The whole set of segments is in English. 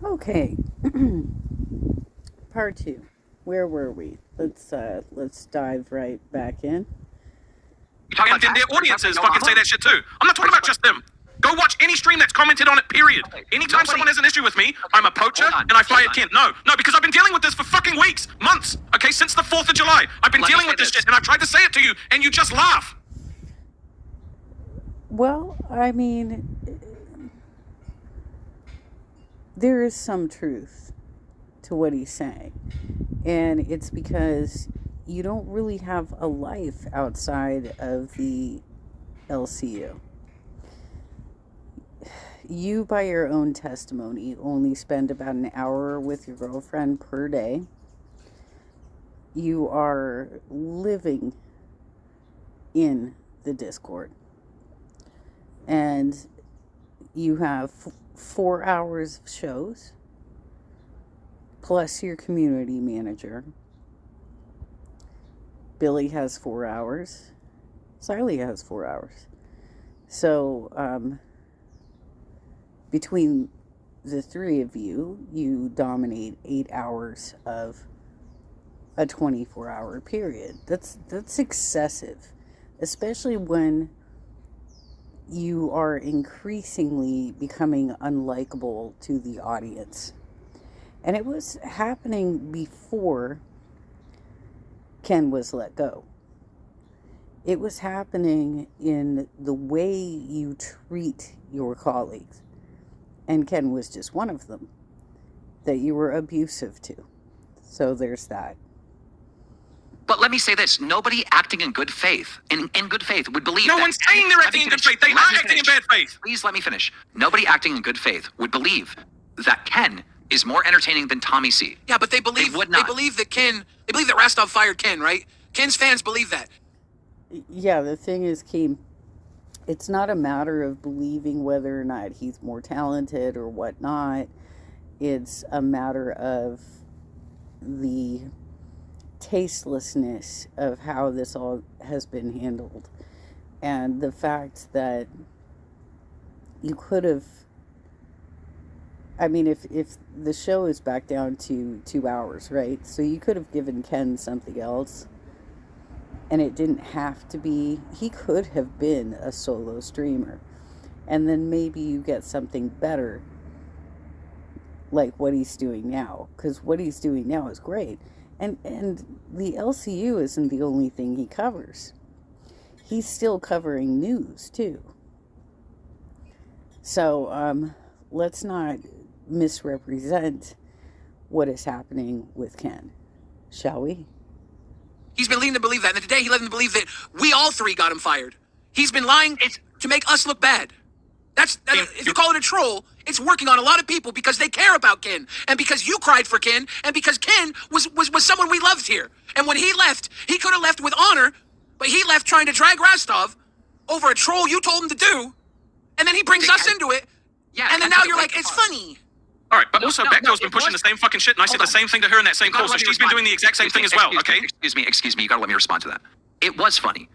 Okay. Part two. Where were we? Let's dive right back in. And then their audiences fucking say that shit too. I'm not talking about just them. Go watch any stream that's commented on it, period. Anytime someone has an issue with me, I'm a poacher and I fired Ken. No, because I've been dealing with this for fucking weeks, months, okay, since the 4th of July. I've been dealing with this shit and I've tried to say it to you and you just laugh. Well, I mean, there is some truth to what he's saying. And it's because you don't really have a life outside of the LCU. You, by your own testimony, only spend about an hour with your girlfriend per day. You are living in the Discord. And you have 4 hours of shows, plus your community manager. Billy has 4 hours. Xylie has 4 hours. So, between the three of you, you dominate 8 hours of a 24-hour period. That's excessive, especially when you are increasingly becoming unlikable to the audience. And it was happening before Ken was let go. It was happening in the way you treat your colleagues. And Ken was just one of them that you were abusive to. So there's that. But let me say this, nobody acting in good faith, in good faith, would believe No one's saying they're acting in good faith. They are acting in bad faith. Please let me finish. Nobody acting in good faith would believe that Ken is more entertaining than Tommy C. Yeah, but they believe they believe that Rastov fired Ken, right? Ken's fans believe that. Yeah, the thing is, Keem, it's not a matter of believing whether or not he's more talented or whatnot. It's a matter of the tastelessness of how this all has been handled. And the fact that you could have, I mean, if the show is back down to 2 hours, right? So you could have given Ken something else. And it didn't have to be, he could have been a solo streamer. And then maybe you get something better like what he's doing now. Because what he's doing now is great. And the LCU isn't the only thing he covers. He's still covering news, too. So, let's not misrepresent what is happening with Ken, shall we? He's been leading to believe that. And today he led them to believe that we all three got him fired. He's been lying to make us look bad. That's if you call it a troll, it's working on a lot of people because they care about Ken. And because you cried for Ken. And because Ken was someone we loved here. And when he left, he could have left with honor. But he left trying to drag Rastov over a troll you told him to do. And then he brings us into it. Yeah. And then now you're like, it's funny. All right, but also Bechdell's been pushing the same fucking shit, and I said the same thing to her in that same call, so she's been doing the exact same thing as well, okay? Excuse me, you gotta let me respond to that. It was funny,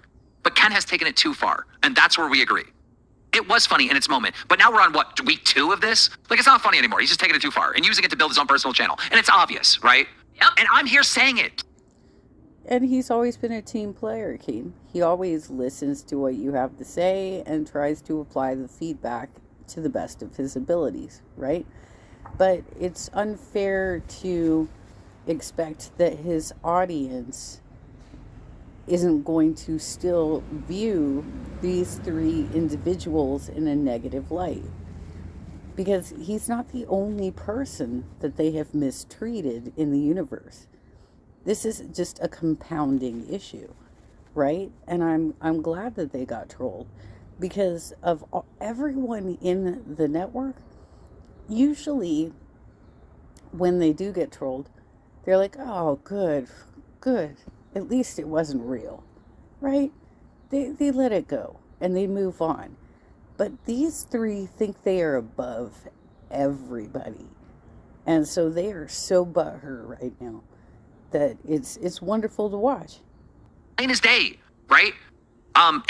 but Ken has taken it too far, and that's where we agree. It was funny in its moment, but now we're on, what, week 2 of this? Like, it's not funny anymore. He's just taking it too far and using it to build his own personal channel, and it's obvious, right? Yep. And I'm here saying it. And he's always been a team player, Keem. He always listens to what you have to say and tries to apply the feedback to the best of his abilities, right? But it's unfair to expect that his audience isn't going to still view these 3 individuals in a negative light. Because he's not the only person that they have mistreated in the universe. This is just a compounding issue, right? And I'm glad that they got trolled. Because of everyone in the network, usually when they do get trolled, they're like, oh, good, at least it wasn't real, right? They let it go and they move on. But these 3 think they are above everybody, and so they are so butthurt right now that it's wonderful to watch. Plain as day, right? And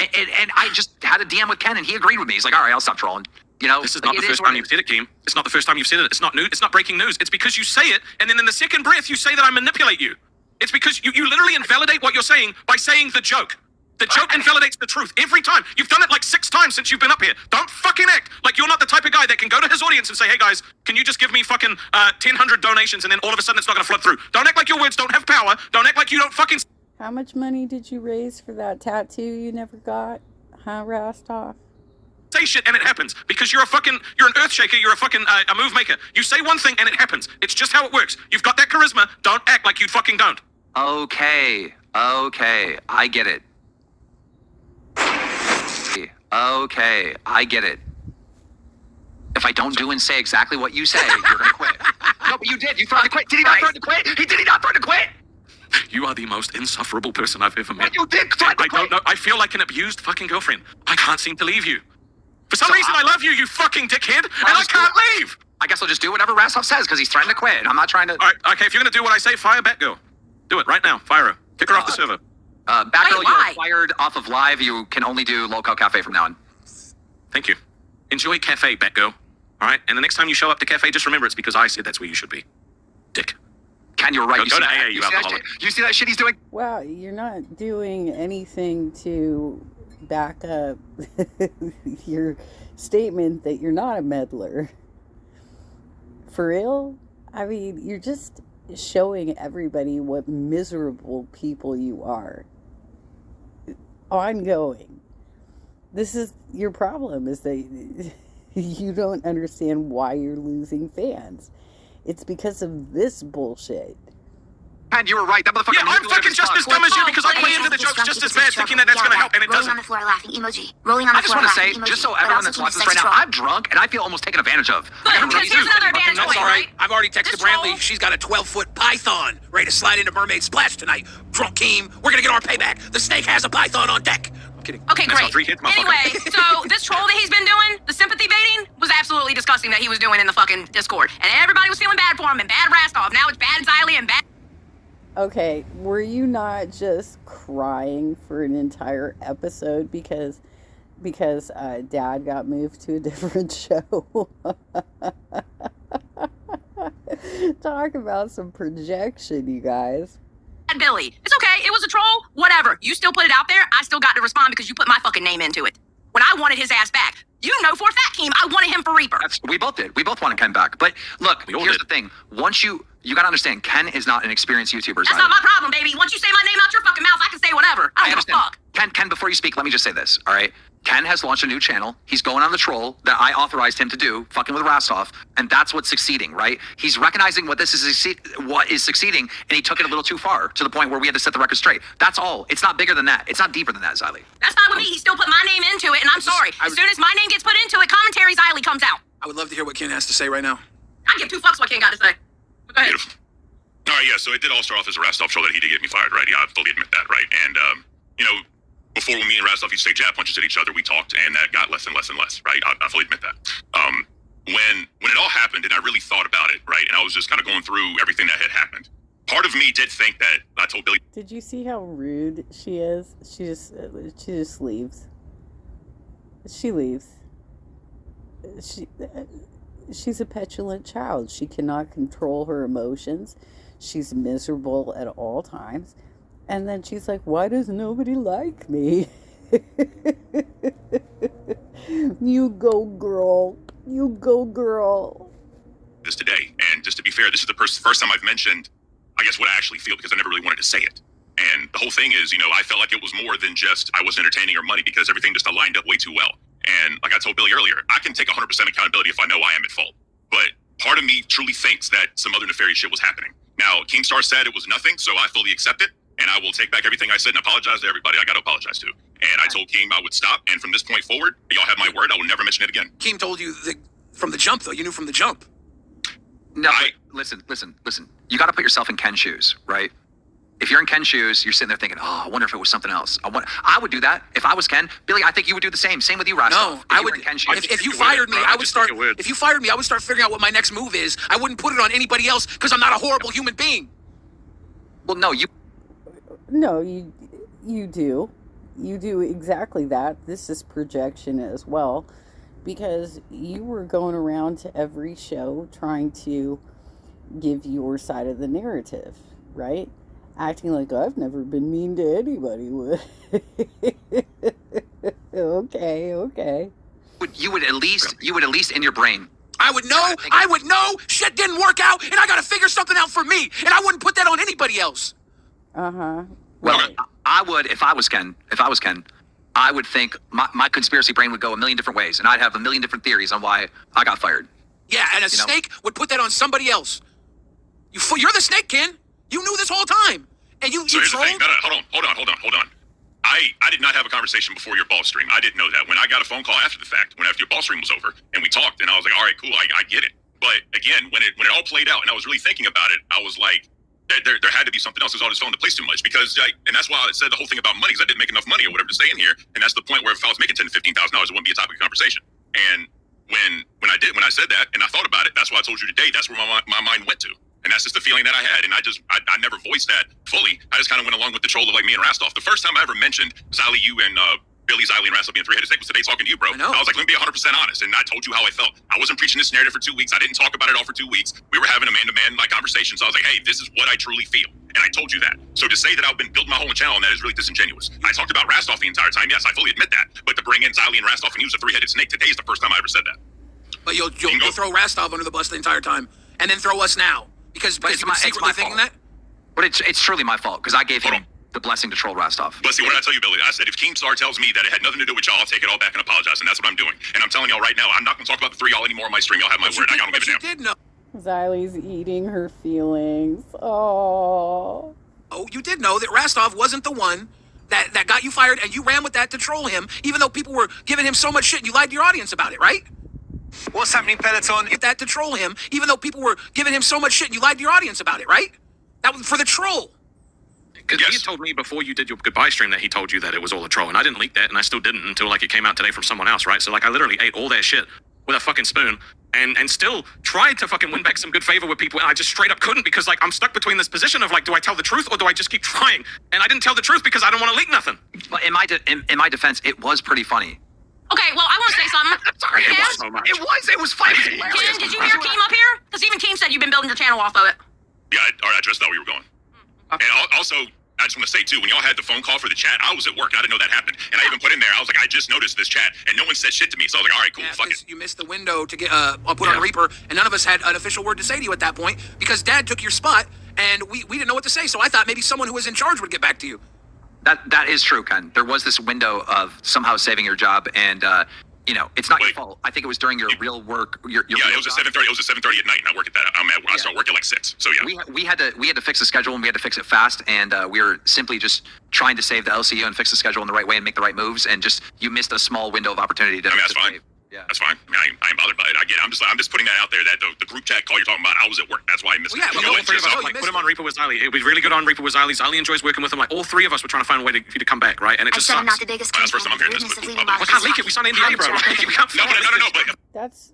I just had a DM with Ken, and he agreed with me. He's like, all right, I'll stop trolling. You know, This is like, not the it first what time it you've is. said it, Keem. It's not the first time you've said it. It's not new. It's not breaking news. It's because you say it, and then in the second breath, you say that I manipulate you. It's because you literally invalidate what you're saying by saying the joke. The joke invalidates the truth every time. You've done it like 6 times since you've been up here. Don't fucking act like you're not the type of guy that can go to his audience and say, hey guys, can you just give me fucking 1,000 donations, and then all of a sudden it's not going to flood through. Don't act like your words don't have power. Don't act like you don't fucking... How much money did you raise for that tattoo you never got? Huh, Rastov? say shit and it happens because you're an earth shaker, you're a fucking a move maker. You say one thing and it happens. It's just how it works. You've got that charisma. Don't act like you fucking don't. Okay, I get it. Okay, I get it. If I don't do and say exactly what you say, you're gonna quit. No, but you did. You threatened to quit. Did he not threaten to quit? Did he not threaten to quit? You are the most insufferable person I've ever met. But you did threaten to I quit. don't know. I feel like an abused fucking girlfriend. I can't seem to leave you. For some reason, I love you, you fucking dickhead, and I can't leave. I guess I'll just do whatever Rastov says because he's threatened to quit. I'm not trying to. All right, okay, if you're gonna do what I say, fire Batgirl. Do it right now. Fire her. Kick her off the server. Batgirl, Wait, you're why? fired off of live. You can only do Local Cafe from now on. Thank you. Enjoy Cafe, Batgirl. All right, and the next time you show up to Cafe, just remember it's because I said that's where you should be. Dick. Ken, you're right. Go You to see AA, that? you see that alcoholic. shit? You see that shit he's doing? Wow, you're not doing anything to back up your statement that you're not a meddler. For real? I mean, you're just showing everybody what miserable people you are. Ongoing. This is your problem, is that you don't understand why you're losing fans. It's because of this bullshit. Ken, you were right. That motherfucker. Yeah, I'm fucking just as dumb as you because I play into the jokes just as bad, thinking that that's gonna help, and it Rolling doesn't. on the floor laughing emoji. Rolling on I the just floor want to laughing say, emoji. just so But everyone also that's keep watching a this right now, sex I'm drunk and I feel almost taken advantage of. Good, I don't know because what here's you do. another advantage That's point, all right. right? I've already texted This troll- Brantley. She's got a 12-foot python ready to slide into Mermaid Splash tonight. Drunk Keem. We're gonna get our payback. The snake has a python on deck. I'm kidding. Okay, That's great. how 3 hits, motherfucker. Anyway, so this troll that he's been doing, the sympathy baiting, was absolutely disgusting that he was doing in the fucking Discord. And everybody was feeling bad for him and bad Rastov. Now it's bad Xylie and bad... Okay, were you not just crying for an entire episode because Dad got moved to a different show? Talk about some projection, you guys. Billy. It's okay. It was a troll. Whatever. You still put it out there. I still got to respond because you put my fucking name into it. When I wanted his ass back, you know for a fact, Keem, I wanted him for Reaper. We both did. We both wanted Ken back. But look, We all here's did. the thing. Once you gotta understand, Ken is not an experienced YouTuber. That's Xylie. not my problem, baby. Once you say my name out your fucking mouth, I can say whatever. I don't give a understand. fuck. Ken, before you speak, let me just say this, all right? Ken has launched a new channel. He's going on the troll that I authorized him to do, fucking with Rastov, and that's what's succeeding, right? He's recognizing what what is succeeding, and he took it a little too far to the point where we had to set the record straight. That's all. It's not bigger than that. It's not deeper than that, Xylie. That's fine with me. He still put my name into it, and I'm sorry. As soon as my name gets put into it, commentary Xylie comes out. I would love to hear what Ken has to say right now. I give 2 fucks what Ken got to say. But go ahead. Beautiful. All right, yeah, so it did all start off as a Rastov troll that he did get me fired, right? Yeah, I fully admit that, right? And, you know, before when me and Rastov used to take jab punches at each other, we talked, and that got less and less and less, right? I fully admit that. When it all happened, and I really thought about it, right, and I was just kind of going through everything that had happened, part of me did think that I told Billy, Did you see how rude she is? She just leaves. She leaves. She's a petulant child. She cannot control her emotions. She's miserable at all times. And then she's like, why does nobody like me? You go, girl. You go, girl. this today, and just to be fair, this is the first time I've mentioned, I guess, what I actually feel, because I never really wanted to say it. And the whole thing is, you know, I felt like it was more than just I was entertaining or money, because everything just aligned up way too well. And like I told Billy earlier, I can take 100% accountability if I know I am at fault. But part of me truly thinks that some other nefarious shit was happening. Now, Keemstar said it was nothing, so I fully accept it, and I will take back everything I said and apologize to everybody I got to apologize to. And I told Keem I would stop, and from this point forward, y'all have my word, I will never mention it again. Keem told you from the jump, though. You knew from the jump. No, but listen. You got to put yourself in Ken's shoes, right? If you're in Ken's shoes, you're sitting there thinking, oh, I wonder if it was something else. I would do that. If I was Ken, Billy, I think you would do the same. Same with you, Rastov. No, If I you were would. in Ken's shoes. If you It fired me, would, I I would just start. think it would. If you fired me, I would start figuring out what my next move is. I wouldn't put it on anybody else because I'm not a horrible human being. Well, no, you. No, you do. You do exactly that. This is projection as well. because you were going around to every show trying to give your side of the narrative, right? Acting like I've never been mean to anybody. Okay. You would at least in your brain. I would know shit didn't work out, and I gotta figure something out for me, and I wouldn't put that on anybody else. Uh-huh. Well, Right. I would, if I was Ken, I would think my conspiracy brain would go a million different ways, and I'd have a million different theories on why I got fired. Yeah, and a snake would put that on somebody else. You're the snake, Ken. You knew this whole time, and you So here's the trolled. thing. Hold on. I did not have a conversation before your ball stream. I didn't know that. When I got a phone call after the fact, after your ball stream was over, and we talked, and I was like, all right, cool, I get it. But again, when it all played out, and I was really thinking about it, I was like, there had to be something else. All just fell into place too much and that's why I said the whole thing about money, because I didn't make enough money or whatever to stay in here, and that's the point where if I was making $10,000 to $15,000, it wouldn't be a topic of conversation. And when I said that and I thought about it, that's why I told you today. That's where my mind went to. And that's just the feeling that I had. And I never voiced that fully. I just kind of went along with the troll of like me and Rastov. The first time I ever mentioned Xylie, you and Billy, Xylie, and Rastov being three-headed snake was today talking to you, bro. I know. I was like, let me be 100% honest. And I told you how I felt. I wasn't preaching this narrative for 2 weeks. I didn't talk about it all for 2 weeks. We were having a man-to-man like conversation. So I was like, hey, this is what I truly feel. And I told you that. So to say that I've been building my whole channel on that is really disingenuous. I talked about Rastov the entire time. Yes, I fully admit that. But to bring in Xylie and Rastov and use a three-headed snake today is the first time I ever said that. But you'll throw Rastov under the bus the entire time, and then throw us now because you've been secretly thinking that. But it's truly my fault because I gave him the blessing to troll Rastov. But see, what did I tell you, Billy? I said, if Keemstar tells me that it had nothing to do with y'all, I'll take it all back and apologize. And that's what I'm doing. And I'm telling y'all right now, I'm not going to talk about the three y'all anymore on my stream. Y'all have my word. I don't give a damn. You did know. Xylie's eating her feelings. Oh. Oh, you did know that Rastov wasn't the one that got you fired, and you ran with that to troll him, even though people were giving him so much shit, and you lied to your audience about it, right? What's happening, Peloton? Get that to troll him, even though people were giving him so much shit, and you lied to your audience about it, right? That was for the troll. Because he had told me before you did your goodbye stream that he told you that it was all a troll, and I didn't leak that, and I still didn't until like it came out today from someone else, right? So like I literally ate all that shit with a fucking spoon, and still tried to fucking win back some good favor with people, and I just straight up couldn't because like I'm stuck between this position of like, do I tell the truth or do I just keep trying? And I didn't tell the truth because I don't want to leak nothing. But in my defense, it was pretty funny. Okay, well, I want to say something. Sorry, Ken? it was so much. It was funny. Ken, did you hear Keem up here? Because even Keem said you've been building your channel off of it. Yeah, I addressed that where you were going. And also, I just want to say, too, when y'all had the phone call for the chat, I was at work. I didn't know that happened. And I even put in there, I was like, I just noticed this chat. And no one said shit to me. So I was like, all right, cool, fuck it. You missed the window to get put on Reaper, and none of us had an official word to say to you at that point because Dad took your spot, and we didn't know what to say. So I thought maybe someone who was in charge would get back to you. That is true, Ken. There was this window of somehow saving your job, and it's not your fault. I think it was during your real work. Your it was at 7:30. It was at 7:30 at night, and I work at that. I start work at like 6. So yeah. We had to fix the schedule, and we had to fix it fast, and we were simply just trying to save the LCU and fix the schedule in the right way and make the right moves, and just you missed a small window of opportunity to. I mean, that's to fine. save. Yeah, that's fine. I mean, I ain't bothered by it. I get it. I'm just putting that out there that the group chat call you're talking about, I was at work. That's why I missed it. Yeah, You but know all what? three of us, Just, Like, put him on Reaper with Xylie. It was really good on Reaper with Xylie. Xylie enjoys working with him. Like all three of us were trying to find a way for you to come back, right? And it I just said I'm sucks. not the biggest That's the first time I'm hearing Goodness this, of but leaving we We can't leak it. We signed an NDA, bro. Like, we can't No, but That's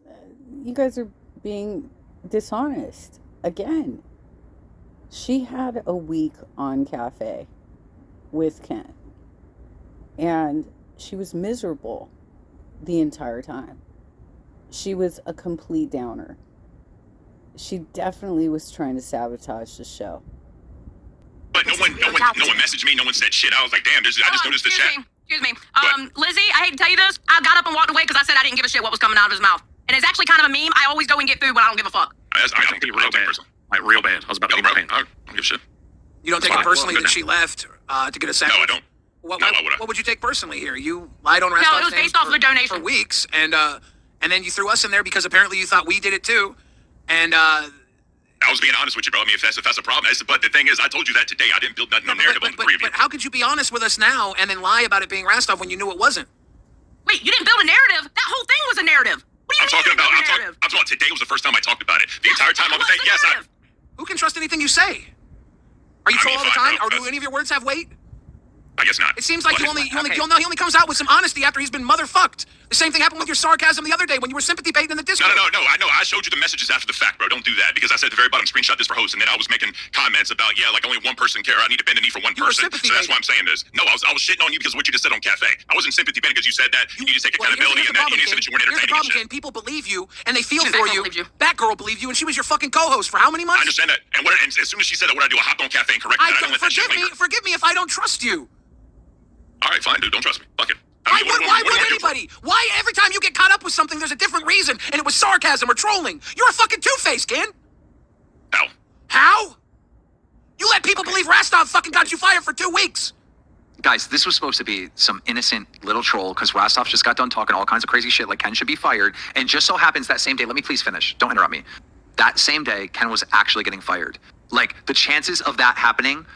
you guys are being dishonest again. She had a week on cafe with Ken, and she was miserable the entire time. She was a complete downer. She definitely was trying to sabotage the show. But no one messaged me. No one said shit. I was like, damn. I just noticed the chat. Excuse me. Lizzie, I hate to tell you this. I got up and walked away because I said I didn't give a shit what was coming out of his mouth. And it's actually kind of a meme. I always go and get food when I don't give a fuck. I don't take it personally. Like real bad. I was about to No, be bro. pain. I don't give a shit. You don't take it personally that she left to get a sandwich? No, I don't. What, No, why would I? what would you take personally here? You lied on No, Rastov's it was name based off of a donation. for weeks, and then you threw us in there because apparently you thought we did it too. And I was being honest with you, bro. I mean, if that's a problem, but the thing is, I told you that today. I didn't build nothing on narrative on the preview. but how could you be honest with us now and then lie about it being Rastov when you knew it wasn't? Wait, you didn't build a narrative? That whole thing was a narrative. What do you I'm mean talking you didn't about. build a narrative? I'm talking. Today was the first time I talked about it. The entire time I was saying yes. Who can trust anything you say? Are you I troll mean, all the fine, time? bro. Or do any of your words have weight? I guess not. It seems like But- he only comes out with some honesty after he's been motherfucked. The same thing happened with your sarcasm the other day when you were sympathy baiting in the Discord. No. I know. I showed you the messages after the fact, bro. Don't do that because I said at the very bottom, screenshot this for host, and then I was making comments about like only one person care. I need to bend the knee for one You were person. sympathy So that's baiting. why I'm saying this. No, I was shitting on you because of what you just said on Cafe. I wasn't sympathy baiting because you said that. You need to take accountability here's and that you need to say that you weren't Here's the entertaining problem, and shit. Ken. People believe you, and they feel Dude, for Batgirl you. believed you. Batgirl believed you, and she was your fucking co-host for how many months? I understand that. And as soon as she said that, what I do? I hopped on Cafe and corrected that. I don't let that shit linger. Forgive me if I don't trust you. All right, fine, dude. Don't trust me. Fuck it. Why what do would I do? anybody? Why every time you get caught up with something, there's a different reason, and it was sarcasm or trolling? You're a fucking two-face, Ken. How? How? You let people believe Rastov fucking got you fired for 2 weeks. Guys, this was supposed to be some innocent little troll because Rastov just got done talking all kinds of crazy shit like Ken should be fired. And just so happens that same day, let me please finish. Don't interrupt me. That same day, Ken was actually getting fired. Like, the chances of that happening,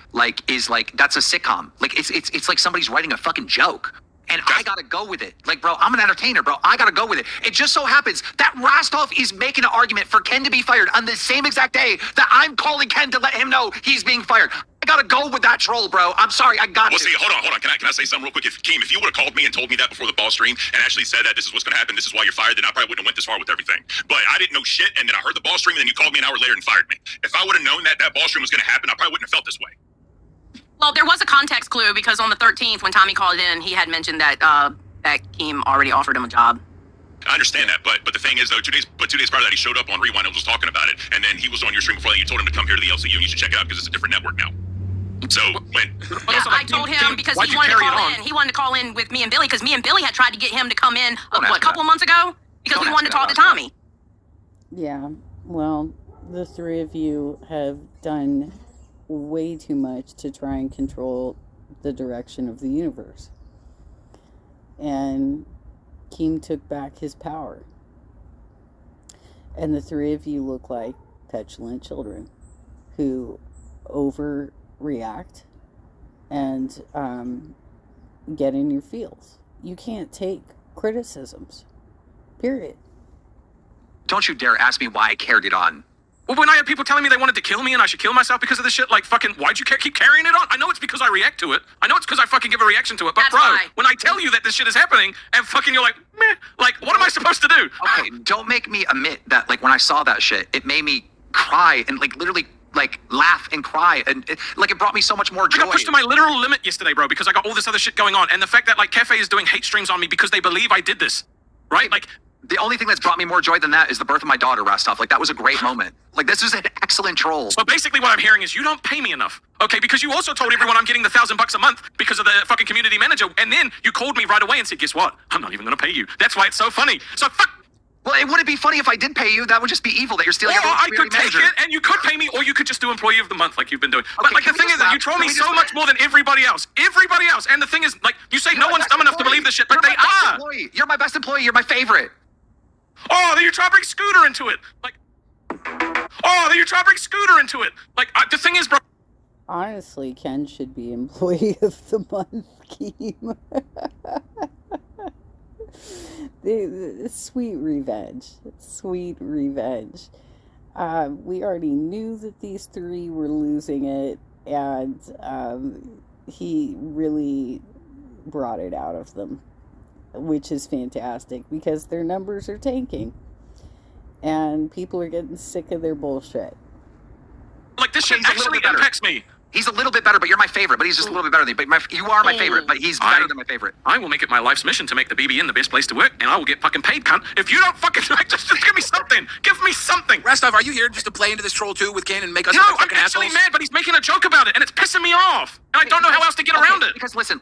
is that's a sitcom. Like, it's like somebody's writing a fucking joke. And I gotta go with it. Like, bro, I'm an entertainer, bro. I gotta go with it. It just so happens that Rastov is making an argument for Ken to be fired on the same exact day that I'm calling Ken to let him know he's being fired. I gotta go with that troll, bro. I'm sorry, I got Well, to. see, hold on. Can I say something real quick? If Keem, if you would have called me and told me that before the ball stream and actually said that this is what's going to happen, this is why you're fired, then I probably wouldn't have went this far with everything. But I didn't know shit, and then I heard the ball stream, and then you called me an hour later and fired me. If I would have known that ball stream was going to happen, I probably wouldn't have felt this way. Well, there was a context clue because on the 13th, when Tommy called in, he had mentioned that Keem already offered him a job. I understand that, but the thing is, though, 2 days prior to that, he showed up on Rewind and was talking about it, and then he was on your stream before that. You told him to come here to the LCU, and you should check it out because it's a different network now. So when Yeah, I told him because he wanted to call in. He wanted to call in with me and Billy because me and Billy had tried to get him to come in a couple months ago because we wanted to talk to Tommy. Yeah, well, the three of you have done way too much to try and control the direction of the universe. And Keem took back his power. And the three of you look like petulant children who overreact and get in your feels. You can't take criticisms. Period. Don't you dare ask me why I carried it on. Well, when I had people telling me they wanted to kill me and I should kill myself because of this shit, like, fucking, why'd you keep carrying it on? I know it's because I react to it. I know it's because I fucking give a reaction to it. But, That's bro, why. when I tell you that this shit is happening and fucking you're like, meh, like, what am I supposed to do? Okay, don't make me admit that, when I saw that shit, it made me cry and, literally, laugh and cry. And, it brought me so much more joy. I got pushed to my literal limit yesterday, bro, because I got all this other shit going on. And the fact that, Cafe is doing hate streams on me because they believe I did this, right? The only thing that's brought me more joy than that is the birth of my daughter, Rastov. That was a great moment. This was an excellent troll. So basically what I'm hearing is you don't pay me enough, okay? Because you also told everyone I'm getting the $1,000 a month because of the fucking community manager. And then you called me right away and said, guess what? I'm not even going to pay you. That's why it's so funny. So fuck. Well, it wouldn't be funny if I did pay you. That would just be evil that you're stealing Or everyone's I could community take manager. it and you could pay me, or you could just do employee of the month like you've been doing. But Okay, the thing is that you troll me so much more than everybody else. Everybody else. And the thing is, you say no one's dumb enough to believe this shit, but they are. You're my best employee. You're my favorite. Oh, then you try to bring Scooter into it. The thing is, bro. Honestly, Ken should be employee of the month, Keem. Sweet revenge. Sweet revenge. We already knew that these three were losing it, and he really brought it out of them, which is fantastic because their numbers are tanking and people are getting sick of their bullshit. This shit Okay, he's a little actually bit better. impacts me. He's a little bit better, but you're my favorite. But he's just a little bit better than me. But you are my favorite, but he's better than my favorite. I will make it my life's mission to make the BBN the best place to work, and I will get fucking paid, cunt. If you don't fucking just give me something. Give me something. Rastov, are you here just to play into this troll too with Ken and make us No, look I'm like fucking actually assholes? mad, but he's making a joke about it, and it's pissing me off. And I don't know how else to get around it. Because listen.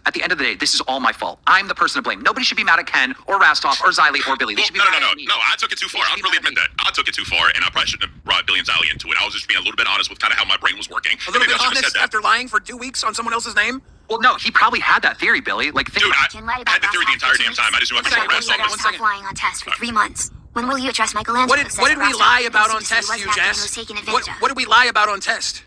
At the end of the day, this is all my fault. I'm the person to blame. Nobody should be mad at Ken or Rastov or Xylie or Billy. They should be No, mad at me. I took it too far. I'll really admit that. I took it too far, and I probably shouldn't have brought Billy and Xylie into it. I was just being a little bit honest with kind of how my brain was working. A little Maybe bit I should've honest said that. after lying for 2 weeks on someone else's name? Well, no, he probably had that theory, Billy. Think Dude, about I had the theory the entire damn time. I just knew I could One throw second, Rastov one off. second. Stop lying on test for 3 months. When will you address Michelangelo? What did we lie about on test, you Jess? What did we lie about on test?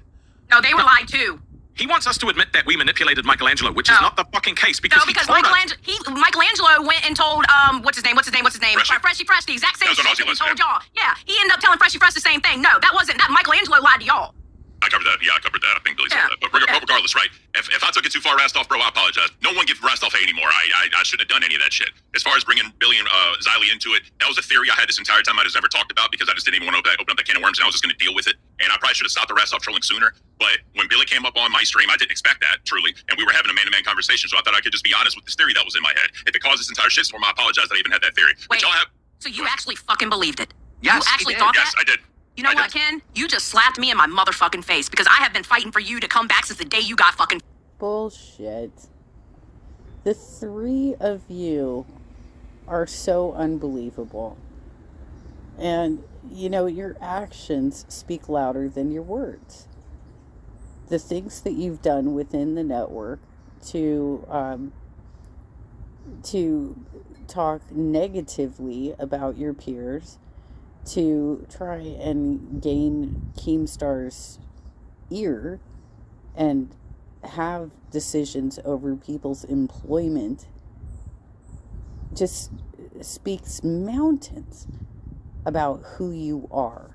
No, they were lied too. He wants us to admit that we manipulated Michelangelo, which is No. not the fucking case because No, he because told us. Michelangelo went and told what's his name? Freshie. Fresh, the exact same That was shit an Aussie that he lesson, told y'all. Yeah, he ended up telling Freshie Fresh the same thing. No, that wasn't that. Michelangelo lied to y'all. I I covered that. Yeah, I covered that. I think Billy said Yeah. that. But regardless, right? If I took it too far, Rastov, bro, I apologize. No one gives Rastov hate anymore. I shouldn't have done any of that shit. As far as bringing Billy and Xylie into it, that was a theory I had this entire time. I just never talked about because I just didn't even want to open up that can of worms, and I was just going to deal with it. And I probably should have stopped the Rastov trolling sooner. But when Billy came up on my stream, I didn't expect that, truly. And we were having a man-to-man conversation, so I thought I could just be honest with this theory that was in my head. If it caused this entire shitstorm, I apologize that I even had that theory. Wait, But y'all have... so you actually fucking believed it? Yes, You actually he did. thought Yes, that? I did. You know what, Ken? You just slapped me in my motherfucking face because I have been fighting for you to come back since the day you got fucking... Bullshit. The three of you are so unbelievable. And, you know, your actions speak louder than your words. The things that you've done within the network to talk negatively about your peers, to try and gain Keemstar's ear and have decisions over people's employment, just speaks mountains about who you are.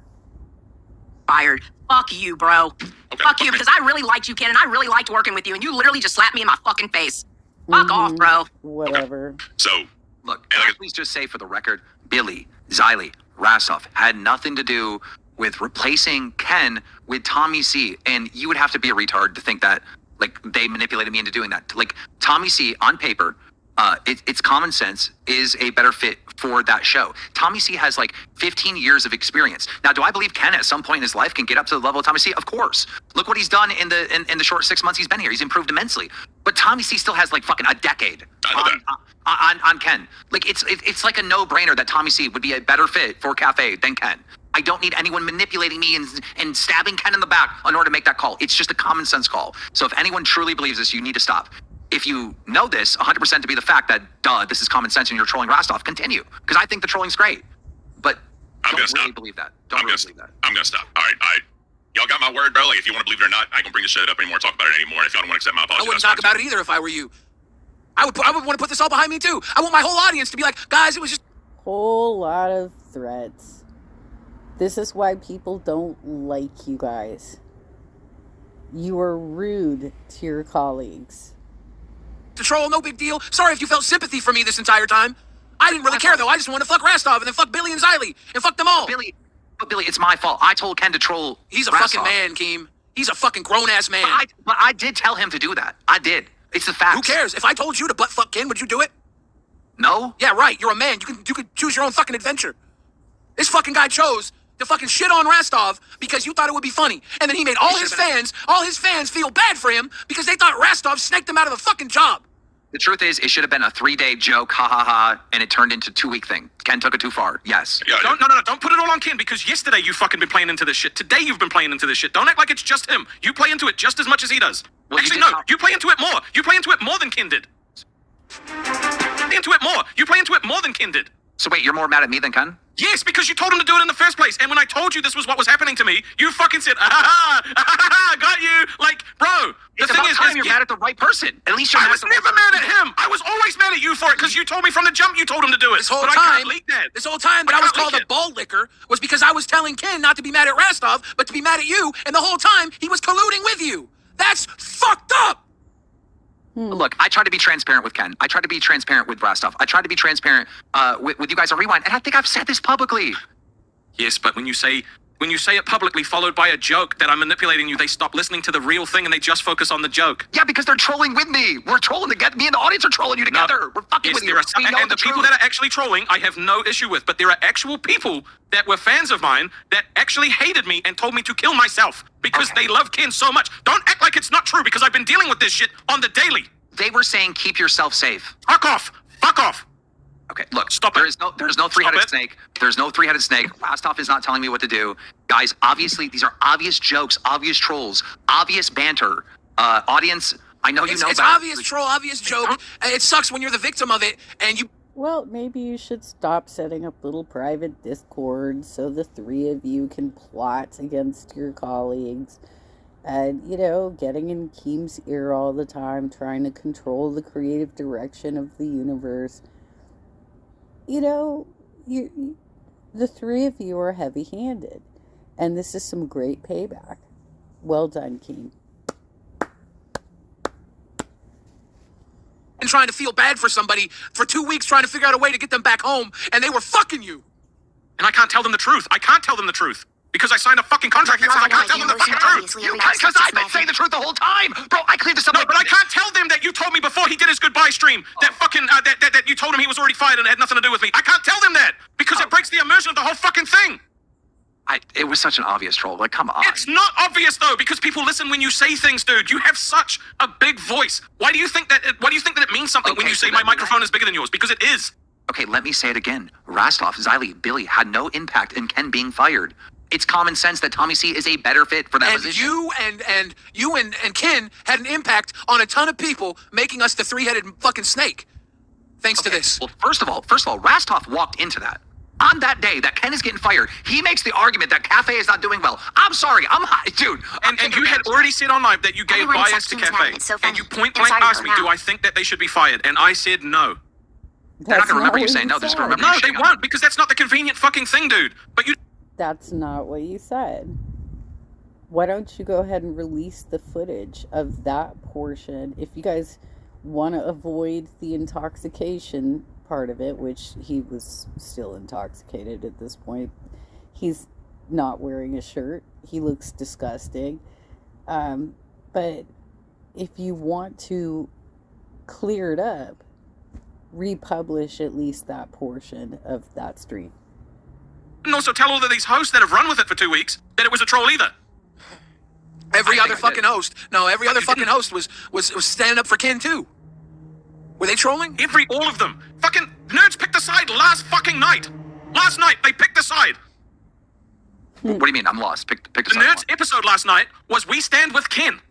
Fired. Fuck you, bro. Okay, Fuck you, because I really liked you, Ken, and I really liked working with you, and you literally just slapped me in my fucking face. Fuck off, bro. Whatever. So, Look, can I please just say for the record, Billy, Xylie, Rastov had nothing to do with replacing Ken with Tommy C. And you would have to be a retard to think that, like, they manipulated me into doing that. Like, Tommy C, on paper, it's common sense, is a better fit for that show. Tommy C has like 15 years of experience. Now, do I believe Ken at some point in his life can get up to the level of Tommy C? Of course. Look what he's done in the short 6 months he's been here. He's improved immensely. But Tommy C still has like fucking a decade on Ken. Like it's like a no-brainer that Tommy C would be a better fit for Cafe than Ken. I don't need anyone manipulating me and stabbing Ken in the back in order to make that call. It's just a common sense call. So if anyone truly believes this, you need to stop. If you know this 100% to be the fact that, this is common sense and you're trolling Rastov, continue. Because I think the trolling's great. But I'm don't gonna really stop. believe that. I'm gonna stop. All right, y'all got my word, bro. Like, if you want to believe it or not, I ain't gonna bring this shit up anymore, talk about it anymore. If y'all don't want to accept my apology, I wouldn't talk about it either if I were you. I would want to put this all behind me too. I want my whole audience to be like, guys, it was just... Whole lot of threats. This is why people don't like you guys. You are rude to your colleagues. to troll, no big deal. Sorry if you felt sympathy for me this entire time. I didn't really care though. I just wanted to fuck Rastov and then fuck Billy and Xylie and fuck them all. Billy, it's my fault. I told Ken to troll. He's a Rastov. fucking man, Keem. He's a fucking grown-ass man. But I did tell him to do that. I did. It's the facts. Who cares? If I told you to butt fuck Ken, would you do it? No? Yeah, right. You're a man. You can choose your own fucking adventure. This fucking guy chose to fucking shit on Rastov because you thought it would be funny. And then he made all his fans feel bad for him because they thought Rastov snaked them out of the fucking job. The truth is, it should have been a 3-day joke, ha ha ha, and it turned into a 2-week thing. Ken took it too far. Yes. Yeah, Don't put it all on Ken, because yesterday you fucking been playing into this shit. Today you've been playing into this shit. Don't act like it's just him. You play into it just as much as he does. Well, Actually, you did no. not- You play into it more. You play into it more than Ken did. You play into it more than Ken did. So wait, you're more mad at me than Ken? Yes, because you told him to do it in the first place. And when I told you this was what was happening to me, you fucking said, got you. Like, bro, the It's thing about is, time you're mad at the right person. At least you're I mad was at the never right mad at him. I was always mad at you for it because you told me from the jump you told him to do it. This whole But I time, can't leak that. that I was called a ball licker was because I was telling Ken not to be mad at Rastov, but to be mad at you, and the whole time he was colluding with you. That's fucked up. Look, I tried to be transparent with Ken. I tried to be transparent with Rastov. I tried to be transparent with you guys on Rewind, and I think I've said this publicly. Yes, but when you say it publicly followed by a joke that I'm manipulating you, they stop listening to the real thing and they just focus on the joke. Yeah, because they're trolling with me. We're trolling together. Me and the audience are trolling you together. We're fucking Yes, with you. there are some, We know and the people truth. that are actually trolling, I have no issue with. But there are actual people that were fans of mine that actually hated me and told me to kill myself because they love Ken so much. Don't act like it's not true because I've been dealing with this shit on the daily. They were saying keep yourself safe. Fuck off. Fuck off. Okay, look, Stop there it. is no three-headed it. snake. There's no three-headed snake. Rastov is not telling me what to do. Guys, obviously, these are obvious jokes, obvious trolls, obvious banter. Audience, I know you know It's better. obvious troll, obvious joke. It sucks when you're the victim of it, and you... Well, maybe you should stop setting up little private discords so the three of you can plot against your colleagues. And, getting in Keem's ear all the time, trying to control the creative direction of the universe. The three of you are heavy-handed. And this is some great payback. Well done, Keem. And trying to feel bad for somebody for 2 weeks, trying to figure out a way to get them back home, and they were fucking you. And I can't tell them the truth. I can't tell them the truth. Because I signed a fucking contract that says I can't tell them the fucking truth. You can't, because I've been saying the truth the whole time. Bro, I cleared this up. No, but I can't tell them that you told me before he did his goodbye stream that fucking, that you told him he was already fired and it had nothing to do with me. I can't tell them that because it breaks the immersion of the whole fucking thing. It was such an obvious troll. Like, come on. It's not obvious though, because people listen when you say things, dude. You have such a big voice. Why do you think that it means something when you say my microphone is bigger than yours? Because it is. Okay, let me say it again. Rastov, Xylie, Billy had no impact in Ken being fired. It's common sense that Tommy C is a better fit for that position. And you and Ken had an impact on a ton of people, making us the three-headed fucking snake. Thanks to this. Well, first of all, Rastov walked into that. On that day that Ken is getting fired, he makes the argument that Cafe is not doing well. I'm sorry, dude. And you had already said on live that you gave Everyone bias to accepts Cafe. Keem's so funny. And you point I'm blank sorry asked for me, now. do I think that they should be fired? And I said no. They're not going to remember you saying no. They're just going to remember No, you they saying won't, because that's not the convenient fucking thing, dude. But you... That's not what you said. Why don't you go ahead and release the footage of that portion? If you guys want to avoid the intoxication part of it, which he was still intoxicated at this point. He's not wearing a shirt. He looks disgusting. But if you want to clear it up, republish at least that portion of that stream. And also tell all of these hosts that have run with it for 2 weeks that it was a troll either. Every other fucking host was standing up for Ken too. Were they trolling? All of them. Fucking nerds picked a side last fucking night. Last night, they picked a side. What do you mean? I'm lost. Pick a The side. nerds episode last night was We Stand With Ken.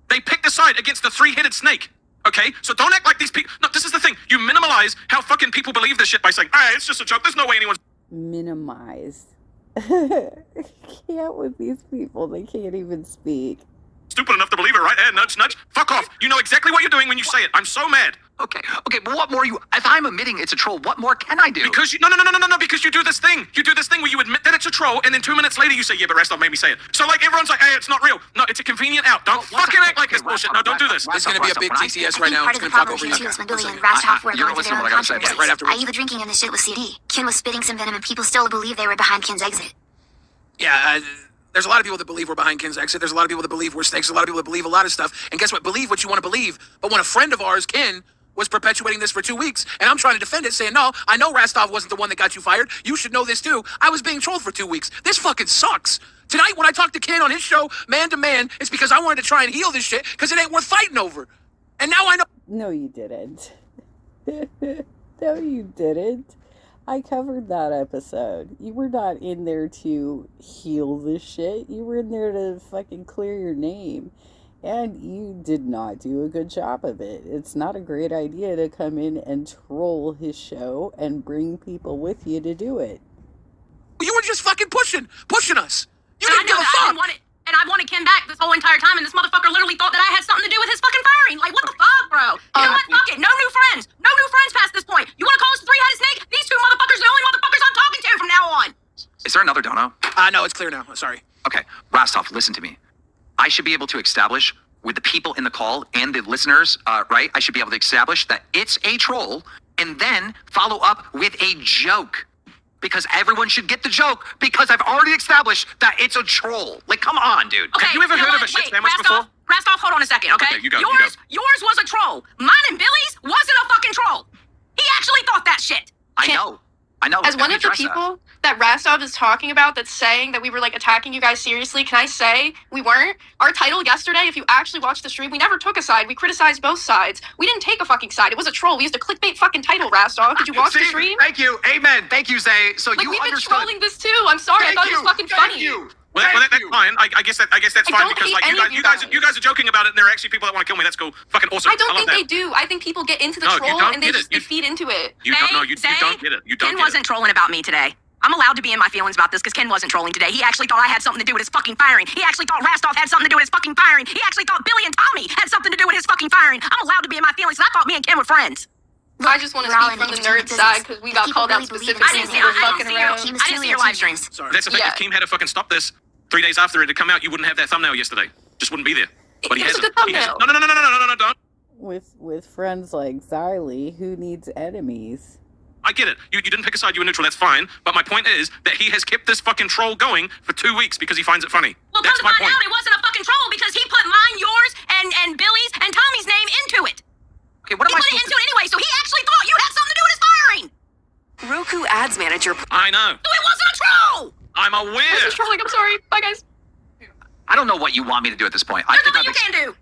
They picked a side against the three-headed snake. Okay? So don't act like these people... No, this is the thing. You minimalize how fucking people believe this shit by saying, hey, it's just a joke. There's no way anyone's... Minimize. Can't with these people. They can't even speak. Stupid enough to believe it, right? Nudge, nudge. Fuck off. You know exactly what you're doing when you say it. I'm so mad. Okay, but what more if I'm admitting it's a troll, what more can I do? Because no, because you do this thing. You do this thing where you admit that it's a troll, and then 2 minutes later you say, yeah, but Rastov made me say it. So like everyone's like, hey, it's not real. No, it's a convenient out. Don't fucking act like this bullshit. No, don't do this. It's gonna be a big TCS right now. Part It's of the gonna fuck problem over here you. too is when Billy and Rastov were you're going through listening their to own what I gotta say, controversies. right afterwards. I even drinking and the shit with CD. Ken was spitting some venom and people still believe they were behind Ken's exit. Yeah, there's a lot of people that believe we're behind Ken's exit. There's a lot of people that believe we're snakes. There's a lot of people that believe a lot of stuff. And guess what? Believe what you want to believe. But when a friend of ours, Ken, was perpetuating this for 2 weeks, and I'm trying to defend it, saying, no, I know Rastov wasn't the one that got you fired. You should know this too. I was being trolled for 2 weeks. This fucking sucks. Tonight, when I talked to Ken on his show, man to man, it's because I wanted to try and heal this shit, because it ain't worth fighting over. And now I know. No, you didn't. No, you didn't. I covered that episode. You were not in there to heal this shit. You were in there to fucking clear your name. And you did not do a good job of it. It's not a great idea to come in and troll his show and bring people with you to do it. You were just fucking pushing us. You didn't give a fuck. And I wanted Ken back this whole entire time, and this motherfucker literally thought that I had something to do with his fucking firing. Like, what the fuck, bro? You know what? Fuck it. No new friends. No new friends past this point. You want to call us a three-headed snake? These two motherfuckers are the only motherfuckers I'm talking to from now on. Is there another dono? No, it's clear now. Sorry. Okay, Rastov, listen to me. I should be able to establish with the people in the call and the listeners, right? I should be able to establish that it's a troll and then follow up with a joke. Because everyone should get the joke, because I've already established that it's a troll. Like, come on, dude. Okay, Have you ever heard of a shit sandwich before? Rastov, hold on a second, okay? Okay, you go. Yours was a troll. Mine and Billy's wasn't a fucking troll. He actually thought that shit. I know. As one of the people that Rastov is talking about that's saying that we were like attacking you guys seriously, can I say we weren't? Our title yesterday, if you actually watched the stream, we never took a side. We criticized both sides. We didn't take a fucking side. It was a troll. We used a clickbait fucking title, Rastov. Did you watch the stream? Thank you. Amen. Thank you, Zay. So Like, you we've been understood. trolling this too. I'm sorry. I thought it was fucking funny. Thank you. Well, that's fine. I guess that's I fine don't because hate like any of you guys are joking about it, and there are actually people that want to kill me. That's cool. Fucking awesome. I don't love think that. they do. I think people get into the No, you troll don't and they get just it. You- feed into it. You don't get it. You don't Ken get wasn't trolling about me today. I'm allowed to be in my feelings about this because Ken wasn't trolling today. He actually thought I had something to do with his fucking firing. He actually thought Rastov had something to do with his fucking firing. He actually thought Billy and Tommy had something to do with his fucking firing. I'm allowed to be in my feelings, and I thought me and Ken were friends. I just want to we're all speak in from the the nerd business. side because we got People called out really believe specifically it. I didn't see when we were I didn't fucking see around. I didn't see your live stream. Sorry. That's the thing. Yeah. If Keem had fucking stopped this 3 days after it had come out, you wouldn't have that thumbnail yesterday. Just wouldn't be there. But he It's a hasn't. good He hasn't. thumbnail. No, don't. With friends like Xylie, who needs enemies? I get it. You didn't pick a side, you were neutral, that's fine. But my point is that he has kept this fucking troll going for 2 weeks because he finds it funny. Well, That's come my to find point. out, it wasn't a fucking troll because he put mine, yours, and Billy's and Tommy's name into it. Okay, what He am I put it supposed into it anyway, so he actually thought you had something to do with his firing. Roku Ads Manager. I know. So it wasn't a troll. I'm I aware. was just trolling. I'm sorry. Bye, guys. I don't know what you want me to do at this point. There's nothing you can do.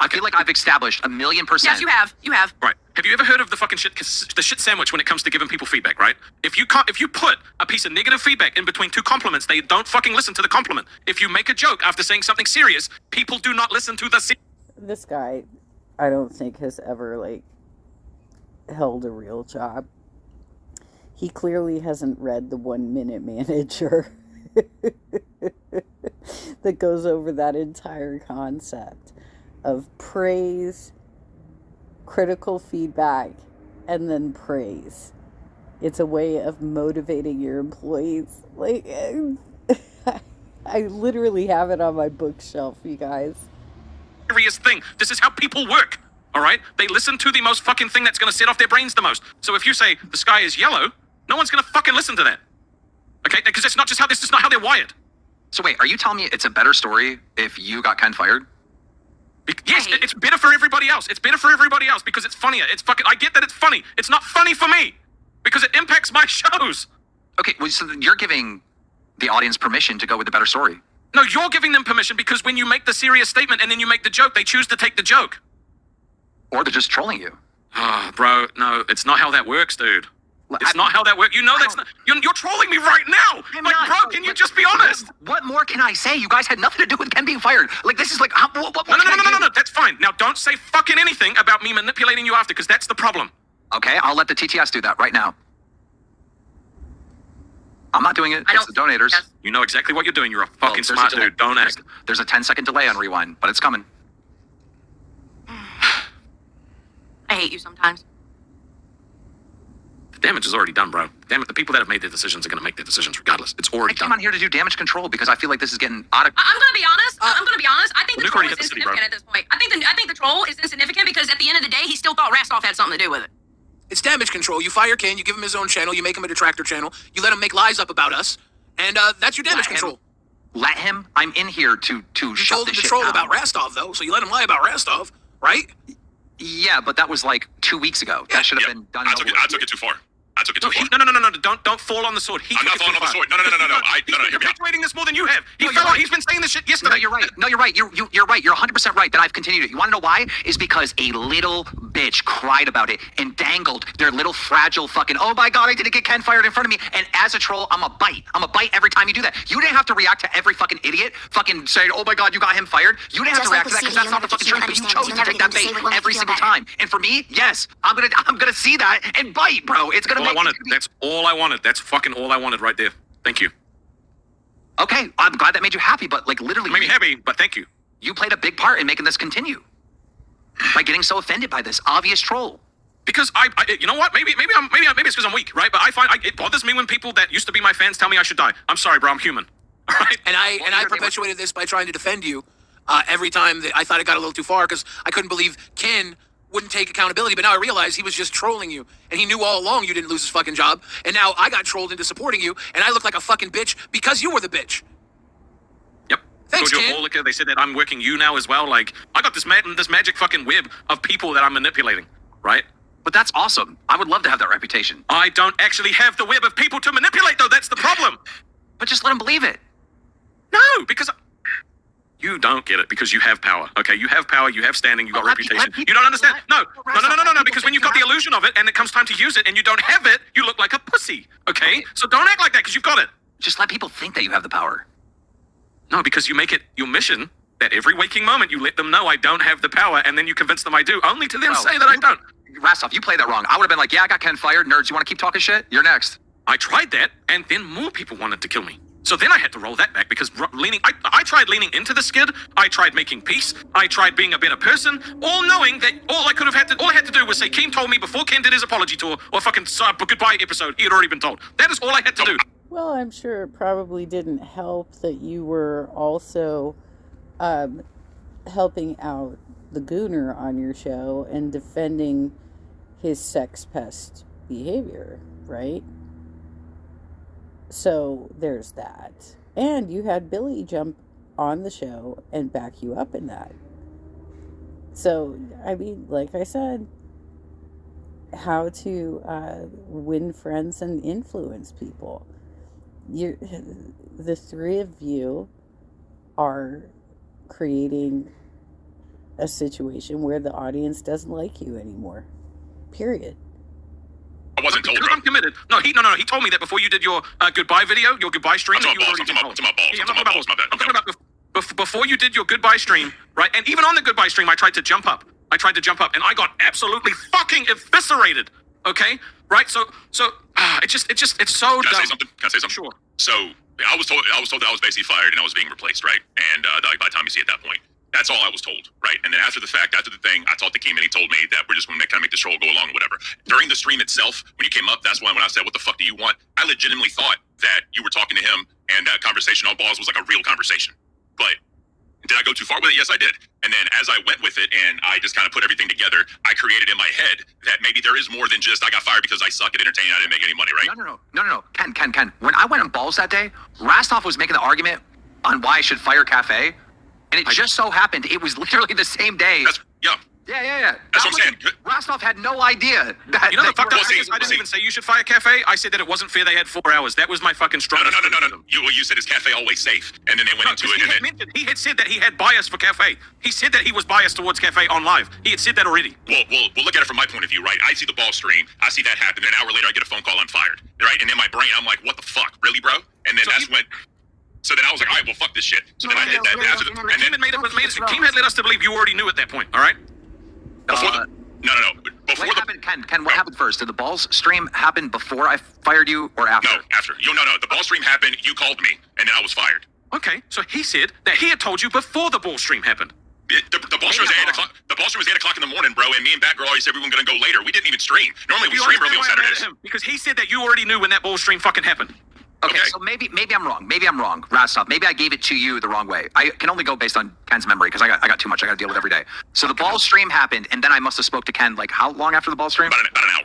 I feel like I've established 1,000,000%. Yes, you have. You have. Right. Have you ever heard of the fucking the shit sandwich when it comes to giving people feedback, right? If you put a piece of negative feedback in between two compliments, they don't fucking listen to the compliment. If you make a joke after saying something serious, people do not listen to the This guy, I don't think has ever, like, held a real job. He clearly hasn't read the 1 Minute Manager that goes over that entire concept of praise, critical feedback, and then praise. It's a way of motivating your employees. Like, I literally have it on my bookshelf, you guys. serious thing. This is how people work. All right? They listen to the most fucking thing that's going to set off their brains the most. So if you say the sky is yellow, no one's going to fucking listen to that. Okay? Because this is not how they're wired. So wait, are you telling me it's a better story if you got Ken fired? Yes, it's better for everybody else. It's better for everybody else because it's funnier. I get that it's funny. It's not funny for me because it impacts my shows. Okay, well, so you're giving the audience permission to go with the better story. No, you're giving them permission because when you make the serious statement and then you make the joke, they choose to take the joke. Or they're just trolling you. Oh, bro, no, it's not how that works, dude. It's not how that works. You know that's not... You're trolling me right now. I'm like, not. bro, can you just be honest? What more can I say? You guys had nothing to do with Ken being fired. Like, this is like... what more can I do? No, that's fine. Now, don't say fucking anything about me manipulating you after because that's the problem. Okay, I'll let the TTS do that right now. I'm not doing it. It's the donators. Yes. You know exactly what you're doing. You're a fucking There's smart a delay. dude. Don't act. There's a 10-second delay on Rewind, but it's coming. I hate you sometimes. The damage is already done, bro. Damn it, the people that have made their decisions are going to make their decisions regardless. It's already I came done. on here to do damage control because I feel like this is getting out of... I'm gonna be honest. I think the Nuke troll already is hit the city, insignificant bro. at this point. I think the troll is insignificant because at the end of the day, he still thought Rastov had something to do with it. It's damage control. You fire Ken, you give him his own channel, you make him a detractor channel, you let him make lies up about us, and that's your damage control. Let him. I'm in here to You shut told him this to shit troll down. about Rastov, though, so you let him lie about Rastov, right? Yeah, but that was like 2 weeks ago. That should have been done. I took it too far. I took it too far. No. Don't fall on the sword. I'm not falling on the sword. No. He's Hear me out. perpetuating this more than you have. You're right. He's been saying this shit No, yesterday. you're right. No, you're right. You're right. You're 100% right that I've continued it. You want to know why? Is because a little bitch cried about it and dangled their little fragile fucking, oh my God, I didn't get Ken fired in front of me. And as a troll, I'm a bite. I'm a bite every time you do that. You didn't have to react to every fucking idiot fucking saying, oh my God, you got him fired. You didn't have to Just like react to that because with that's Stevie, not the fucking you'll truth. But you never chose to take that say bait what will make every you feel single better. time. And for me, yes, I'm gonna see that and bite, bro. It's gonna All I make wanted. it's gonna be- That's all I wanted. That's fucking all I wanted right there. Thank you. Okay, I'm glad that made you happy, but like literally, It made me happy, but thank you. you played a big part in making this continue by getting so offended by this obvious troll. Because I you know what? Maybe it's because I'm weak, right? But I find it bothers me when people that used to be my fans tell me I should die. I'm sorry, bro. I'm human. All right. And I perpetuated this by trying to defend you every time that I thought it got a little too far because I couldn't believe Ken wouldn't take accountability. But now I realize he was just trolling you, and he knew all along you didn't lose his fucking job. And now I got trolled into supporting you, and I look like a fucking bitch because you were the bitch. Yep. Thanks, Jojo Ken. Bolica, they said that I'm working you now as well. Like I got this magic fucking web of people that I'm manipulating, right? But that's awesome. I would love to have that reputation. I don't actually have the web of people to manipulate, though. That's the problem. But just let him believe it. No, because you don't get it because you have power. Okay, you have power, you have standing, you got Let reputation. people- You don't understand. No. Let Because when people you've got the think you illusion of it and it comes time to use it and you don't have it, you look like a pussy. Okay? So don't act like that because you've got it. Just let people think that you have the power. No, because you make it your mission that every waking moment you let them know I don't have the power and then you convince them I do, only to then Bro, say that I don't. Rastov, you played that wrong. I would have been like, yeah, I got Ken fired. Nerds, you want to keep talking shit? You're next. I tried that, and then more people wanted to kill me. So then I had to roll that back because I tried leaning into the skid. I tried making peace. I tried being a better person, all knowing that all I had to do was say, Keem told me before Ken did his apology tour or fucking goodbye episode, he had already been told. That is all I had to do. Well, I'm sure it probably didn't help that you were also helping out the gooner on your show and defending his sex pest behavior, right? So there's that. And you had Billy jump on the show and back you up in that. So, I mean, like I said, how to win friends and influence people. The three of you are creating a situation where the audience doesn't like you anymore. Period. I wasn't told, Because bro. I'm committed. No, he told me that before you did your goodbye video, your goodbye stream. I'm talking that you about balls. already I'm talking about balls. Yeah, I'm talking about balls. My bad. I'm talking about before you did your goodbye stream, right? And even on the goodbye stream, I tried to jump up, and I got absolutely fucking eviscerated. Okay, right? So it's so Can dumb. I say something? Can I say something? Sure. So I was told that I was basically fired and I was being replaced, right? And like, by the time you see at that point, that's all I was told, right? And then after the fact, after the thing, I talked to Keem and he told me that we're just going to kind of make the show go along or whatever. During the stream itself, when you came up, that's when I said, "What the fuck do you want?" I legitimately thought that you were talking to him and that conversation on balls was like a real conversation. But did I go too far with it? Yes, I did. And then as I went with it and I just kind of put everything together, I created in my head that maybe there is more than just I got fired because I suck at entertaining. I didn't make any money, right? No. Ken. When I went on balls that day, Rastov was making the argument on why I should fire Cafe, and it just so happened it was literally the same day. Yeah. That's what I'm saying. Rastov had no idea that. You know the fucked up Well, thing see, is I didn't see. even say you should fire Cafe. I said that it wasn't fair they had 4 hours. That was my fucking strongest. No. You said, "Is Cafe always safe?" And then they went into it. And then, He had said that he had bias for Cafe. He said that he was biased towards Cafe on live. He had said that already. well, look at it from my point of view, right? I see the ball stream. I see that happen. Then an hour later, I get a phone call. I'm fired, right? And in my brain, I'm like, "What the fuck, really, bro?" And then So then I was like, "All right, well, fuck this shit." So then I did that. After the, and Keem then had led us to believe you already knew at that point. All right. before the no. Before What the happened, Ken? What happened first? Did the balls stream happen before I fired you or after? no after no. The ball stream happened. You called me, and then I was fired. Okay. So he said that he had told you before the ball stream happened. The ball stream was at 8 o'clock. The ball stream was 8 o'clock in the morning, bro. And me and Batgirl always said we were going to go later. We didn't even stream. Normally we You stream early on understand why I'm mad at Saturdays. him? Because he said that you already knew when that ball stream fucking happened. Okay, so maybe I'm wrong, Rastov. Maybe I gave it to you the wrong way. I can only go based on Ken's memory because I got too much I got to deal with every day. So the ball stream happened, and then I must have spoke to Ken like how long after the ball stream? About an hour.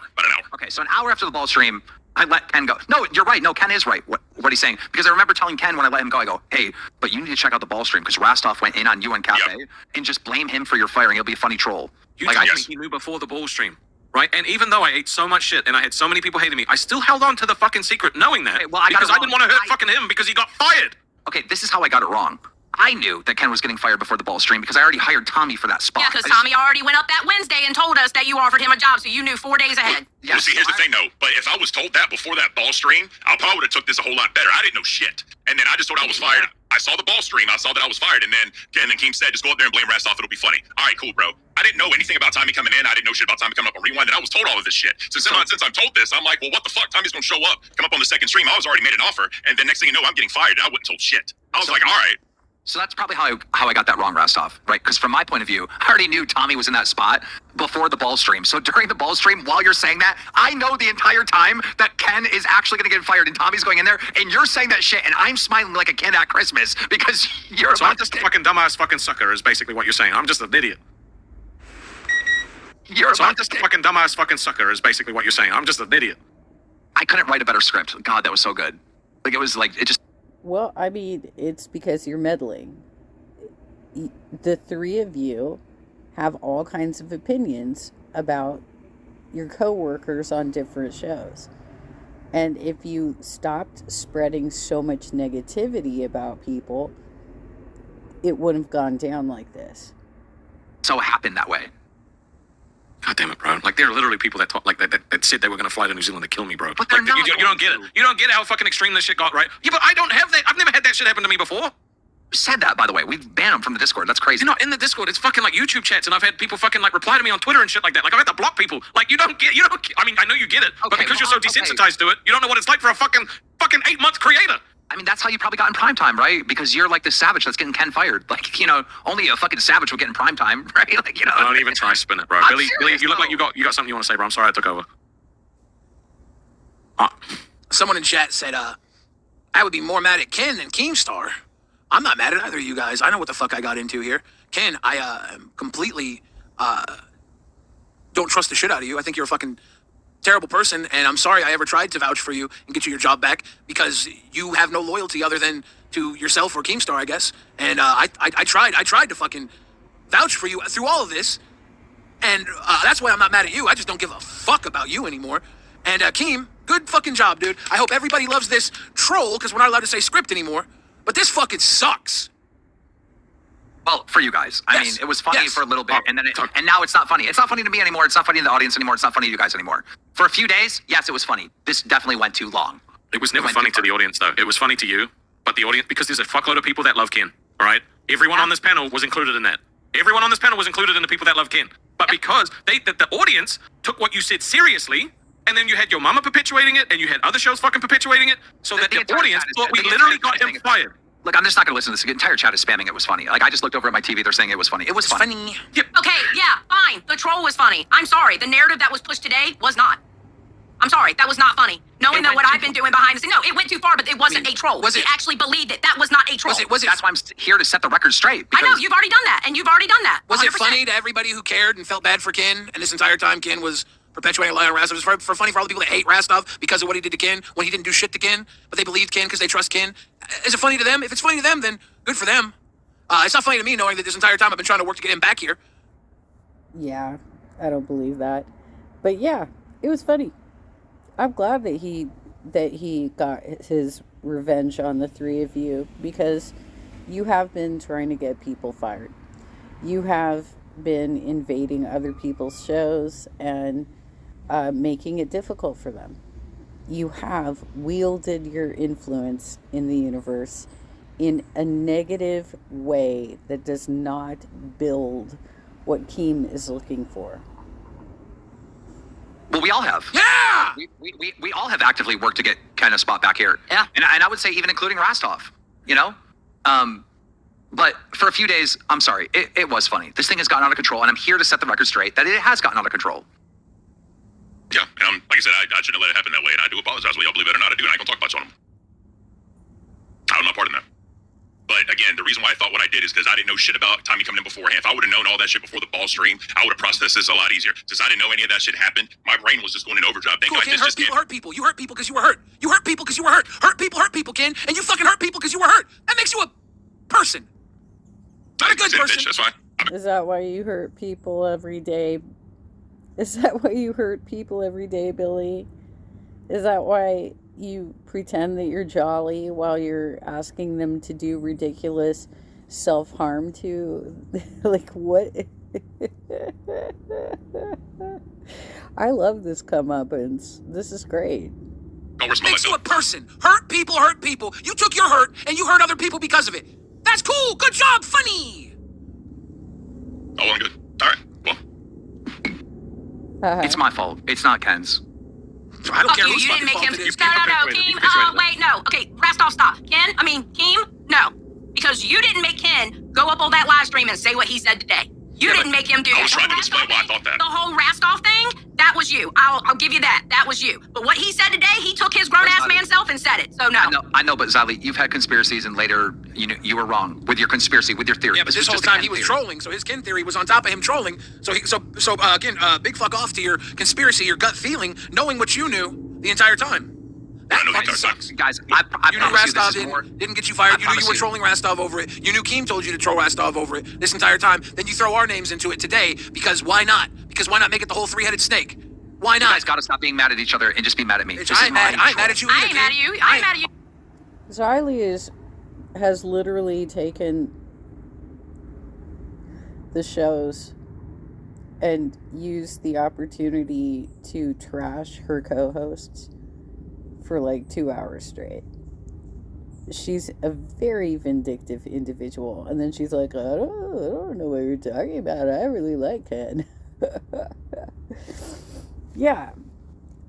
Okay, so an hour after the ball stream, I let Ken go. No, you're right. No, Ken is right. What he's saying, because I remember telling Ken when I let him go, I go, "Hey, but you need to check out the ball stream because Rastov went in on you and Cafe and just blame him for your firing. He'll be a funny troll." You told me he knew before the ball stream. Right? And even though I ate so much shit and I had so many people hating me, I still held on to the fucking secret knowing that. Okay, well, I got because it I didn't want to hurt wrong. fucking him because he got fired. Okay, this is how I got it wrong. I knew that Ken was getting fired before the ball stream because I already hired Tommy for that spot. Yeah, because Tommy already went up that Wednesday and told us that you offered him a job, so you knew 4 days ahead. Well, see, here's the thing, though. But if I was told that before that ball stream, I probably would have took this a whole lot better. I didn't know shit. And then I just thought I was fired. I saw the ball stream. I saw that I was fired. And then Keem said, "Just go up there and blame Rastov. It'll be funny." All right, cool, bro. I didn't know anything about Tommy coming in. I didn't know shit about Tommy coming up on Rewind. And I was told all of this shit. So since I'm told this, I'm like, well, what the fuck? Tommy's going to show up, come up on the second stream. I was already made an offer. And then next thing you know, I'm getting fired. And I wasn't told shit. I was like, all right. So that's probably how I got that wrong, Rastov, right? Because from my point of view, I already knew Tommy was in that spot before the ball stream. So during the ball stream, while you're saying that, I know the entire time that Ken is actually going to get fired and Tommy's going in there, and you're saying that shit, and I'm smiling like a kid at Christmas because you're So I'm just a fucking dumbass fucking sucker is basically what you're saying. I'm just an idiot. I'm just a fucking dumbass fucking sucker is basically what you're saying. I'm just an idiot. I couldn't write a better script. God, that was so good. Like, it was like, it just... Well, I mean, it's because you're meddling. The three of you have all kinds of opinions about your coworkers on different shows. And if you stopped spreading so much negativity about people, it wouldn't have gone down like this. So it happened that way. God damn it, bro. Like, there are literally people that talk like that said they were going to fly to New Zealand to kill me, bro. But they're like, not you don't get it. You don't get how fucking extreme this shit got, right? Yeah, but I don't have that. I've never had that shit happen to me before. Who said that, by the way? We've banned them from the Discord. That's crazy. You're not in the Discord. It's fucking like YouTube chats, and I've had people fucking like reply to me on Twitter and shit like that. Like, I've had to block people. Like, you don't get, I mean, I know you get it, but because you're so desensitized to it, you don't know what it's like for a fucking 8-month creator. I mean, that's how you probably got in prime time, right? Because you're like the savage that's getting Ken fired. Like, only a fucking savage would get in prime time, right? Like, Don't even try to spin it, bro. I'm Billy, serious, you look though. like you got something you want to say, bro. I'm sorry I took over. Someone in chat said, I would be more mad at Ken than Keemstar. I'm not mad at either of you guys. I know what the fuck I got into here. Ken, I am completely don't trust the shit out of you. I think you're a fucking terrible person, and I'm sorry I ever tried to vouch for you and get you your job back because you have no loyalty other than to yourself or Keemstar, I guess. And I tried to fucking vouch for you through all of this, and that's why I'm not mad at you. I just don't give a fuck about you anymore. And Keem, good fucking job, dude. I hope everybody loves this troll because we're not allowed to say script anymore. But this fucking sucks. Well, for you guys. I mean, it was funny for a little bit, and now it's not funny. It's not funny to me anymore. It's not funny to the audience anymore. It's not funny to you guys anymore. For a few days, yes, it was funny. This definitely went too long. It was never funny to the audience, though. It was funny to you, but the audience, because there's a fuckload of people that love Ken, all right? Everyone on this panel was included in that. Everyone on this panel was included in the people that love Ken. But because the audience took what you said seriously, and then you had your mama perpetuating it, and you had other shows fucking perpetuating it, so that the audience thought we literally got him fired. Look, I'm just not going to listen to this. The entire chat is spamming it was funny. Like, I just looked over at my TV. They're saying it was funny. It was funny. Yep. Okay, yeah, fine. The troll was funny. I'm sorry. The narrative that was pushed today was not. I'm sorry. That was not funny. Knowing that what I've been doing behind the scenes. No, it went too far, but it wasn't a troll. He actually believed it. That was not a troll. Was it? That's why I'm here to set the record straight. I know. You've already done that, and you've already done that. 100%. Was it funny to everybody who cared and felt bad for Ken? And this entire time, Ken was perpetuating a lie on Rastov. It was for funny for all the people that hate Rastov because of what he did to Ken when he didn't do shit to Ken, but they believed Ken because they trust Ken. Is it funny to them? If it's funny to them, then good for them. It's not funny to me knowing that this entire time I've been trying to work to get him back here. Yeah, I don't believe that. But yeah, it was funny. I'm glad that he got his revenge on the three of you, because you have been trying to get people fired. You have been invading other people's shows and making it difficult for them. You have wielded your influence in the universe in a negative way that does not build what Keem is looking for. Well, we all have. Yeah! We all have actively worked to get Ken a spot back here. Yeah. And I would say even including Rastov, you know? But for a few days, I'm sorry, it was funny. This thing has gotten out of control, and I'm here to set the record straight that it has gotten out of control. Yeah, and like I said, I shouldn't have let it happen that way, and I do apologize. Whether y'all believe it or not, I do, and I ain't gonna talk much on him. I'm not part of that. But again, the reason why I thought what I did is because I didn't know shit about Tommy coming in beforehand. If I would have known all that shit before the ball stream, I would have processed this a lot easier. Since I didn't know any of that shit happened, my brain was just going in overdrive. Thank God Ken, this hurt just people, came. hurt people. You hurt people because you were hurt. You hurt people because you were hurt. Hurt people, Ken. And you fucking hurt people because you were hurt. That makes you a person. Not a good person. Bitch, that's fine. Is that why you hurt people every day? Is that why you hurt people every day, Billy? Is that why you pretend that you're jolly while you're asking them to do ridiculous self-harm to? Like, what? I love this comeuppance. This is great. Makes you a person. Hurt people. You took your hurt and you hurt other people because of it. That's cool. Good job. Funny. Oh, I'm good. All right. Well, It's my fault. It's not Ken's. I don't care you whose didn't fucking make fault him. it is. No, Keem. Wait, no. Okay, Rastov, stop. Keem, no. Because you didn't make Ken go up on that live stream and say what he said today. You didn't make him do that. I was trying to explain why I thought that. The whole Rastov thing, that was you. I'll give you that. That was you. But what he said today, he took his grown-ass man self and said it. So no. I know, but Xylie, you've had conspiracies, and later you were wrong with your conspiracy, with your theory. Yeah, but this whole time he was trolling, so his Ken theory was on top of him trolling. So again, big fuck off to your conspiracy, your gut feeling, knowing what you knew the entire time. I know the fucking entire time. sucks. Guys, I You knew Rastov didn't get you fired. You knew you were trolling Rastov over it. You knew Keem told you to troll Rastov over it this entire time. Then you throw our names into it today because why not? Because why not make it the whole three-headed snake? Why You not? guys gotta stop being mad at each other and just be mad at me. I ain't mad at you either. I ain't mad at you. I ain't mad at you. Xylie has literally taken the shows and used the opportunity to trash her co-hosts for like 2 hours straight. She's a very vindictive individual, and then she's like, I don't know what you're talking about. I really like Ken. Yeah.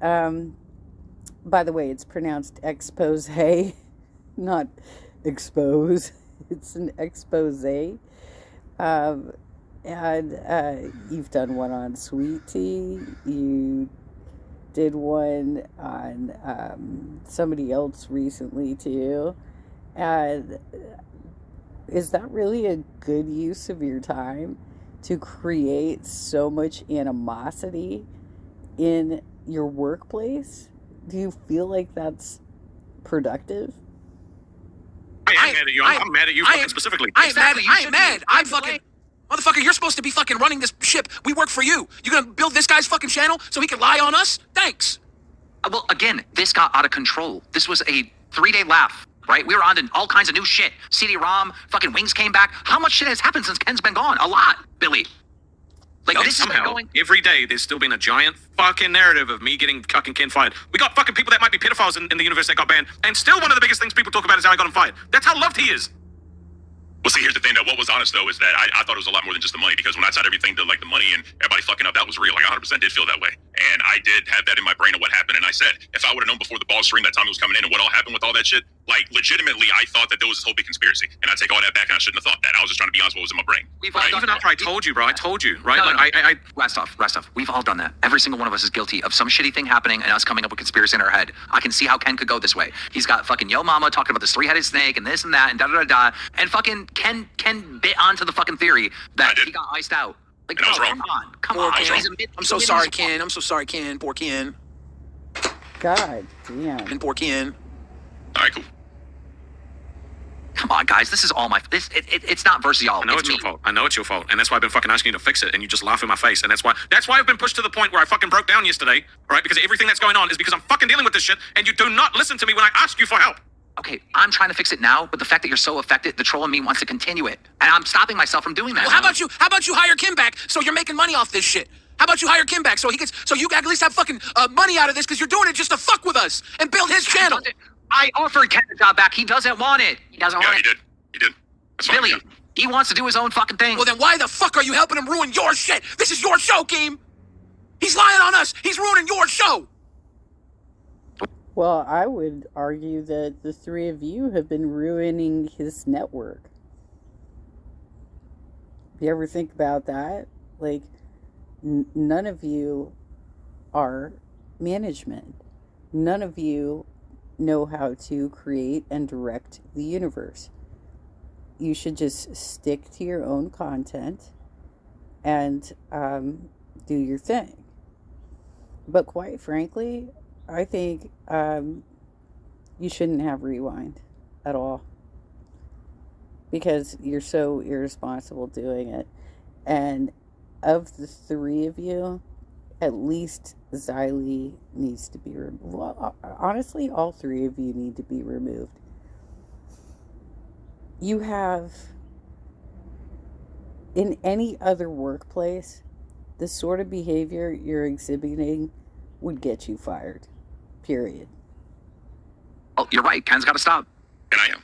By the way, it's pronounced expose, not expose. It's an expose. And you've done one on Sweet Tea. You did one on somebody else recently too. And is that really a good use of your time to create so much animosity in your workplace? Do you feel like that's productive? I am mad at you. I'm mad at you fucking specifically. I ain't mad. I'm fucking... Motherfucker, you're supposed to be fucking running this ship. We work for you. You gonna build this guy's fucking channel so he can lie on us? Thanks. Well, again, this got out of control. This was a 3-day laugh, right? We were on to all kinds of new shit. CD-ROM, fucking Wings came back. How much shit has happened since Ken's been gone? A lot, Billy. Like, this has been Somehow, going... every day, there's still been a giant fucking narrative of me getting fucking Ken fired. We got fucking people that might be pedophiles in the universe that got banned, and still one of the biggest things people talk about is how I got him fired. That's how loved he is. Well, see, here's the thing, though. What was honest, though, is that I thought it was a lot more than just the money, because when I tied everything to, like, the money and everybody fucking up, that was real. Like, I 100% did feel that way. And I did have that in my brain of what happened. And I said, if I would have known before the ball stream that Tommy was coming in and what all happened with all that shit, like, legitimately, I thought that there was this whole big conspiracy. And I take all that back, and I shouldn't have thought that. I was just trying to be honest with what was in my brain. Even after I told you, bro, I told you, right? No, like, Rastov, we've all done that. Every single one of us is guilty of some shitty thing happening and us coming up with conspiracy in our head. I can see how Ken could go this way. He's got fucking Yo Mama talking about this 3-headed snake and this and that and da-da-da-da. And fucking Ken bit onto the fucking theory that he got iced out. Like, And I was bro, wrong. come Poor on. Ken. I'm so sorry, Ken. I'm so sorry, Ken. Poor Ken. God damn. And poor Ken. All right, cool. Come on, guys. This is all my... It's not versus y'all. I know it's your fault. I know it's your fault. And that's why I've been fucking asking you to fix it, and you just laugh in my face. And that's why I've been pushed to the point where I fucking broke down yesterday, right? Because everything that's going on is because I'm fucking dealing with this shit, and you do not listen to me when I ask you for help. Okay, I'm trying to fix it now, but the fact that you're so affected, the troll in me wants to continue it. And I'm stopping myself from doing that. Well, how about you hire Kim back so you're making money off this shit? How about you hire Kim back so you can at least have fucking money out of this because you're doing it just to fuck with us and build his channel? I offered Ken the job back. He doesn't want it. He doesn't want it. He did. That's fine, Billy, yeah. he wants to do his own fucking thing. Well, then why the fuck are you helping him ruin your shit? This is your show, Keem. He's lying on us. He's ruining your show. Well, I would argue that the three of you have been ruining his network. You ever think about that? Like, none of you are management. None of you know how to create and direct the universe. You should just stick to your own content and do your thing. But quite frankly, I think you shouldn't have Rewind at all, because you're so irresponsible doing it. And of the three of you, at least Xylie needs to be removed. Well, honestly, all three of you need to be removed. You have, in any other workplace, the sort of behavior you're exhibiting would get you fired. Period. Oh, you're right. Ken's got to stop. And I am.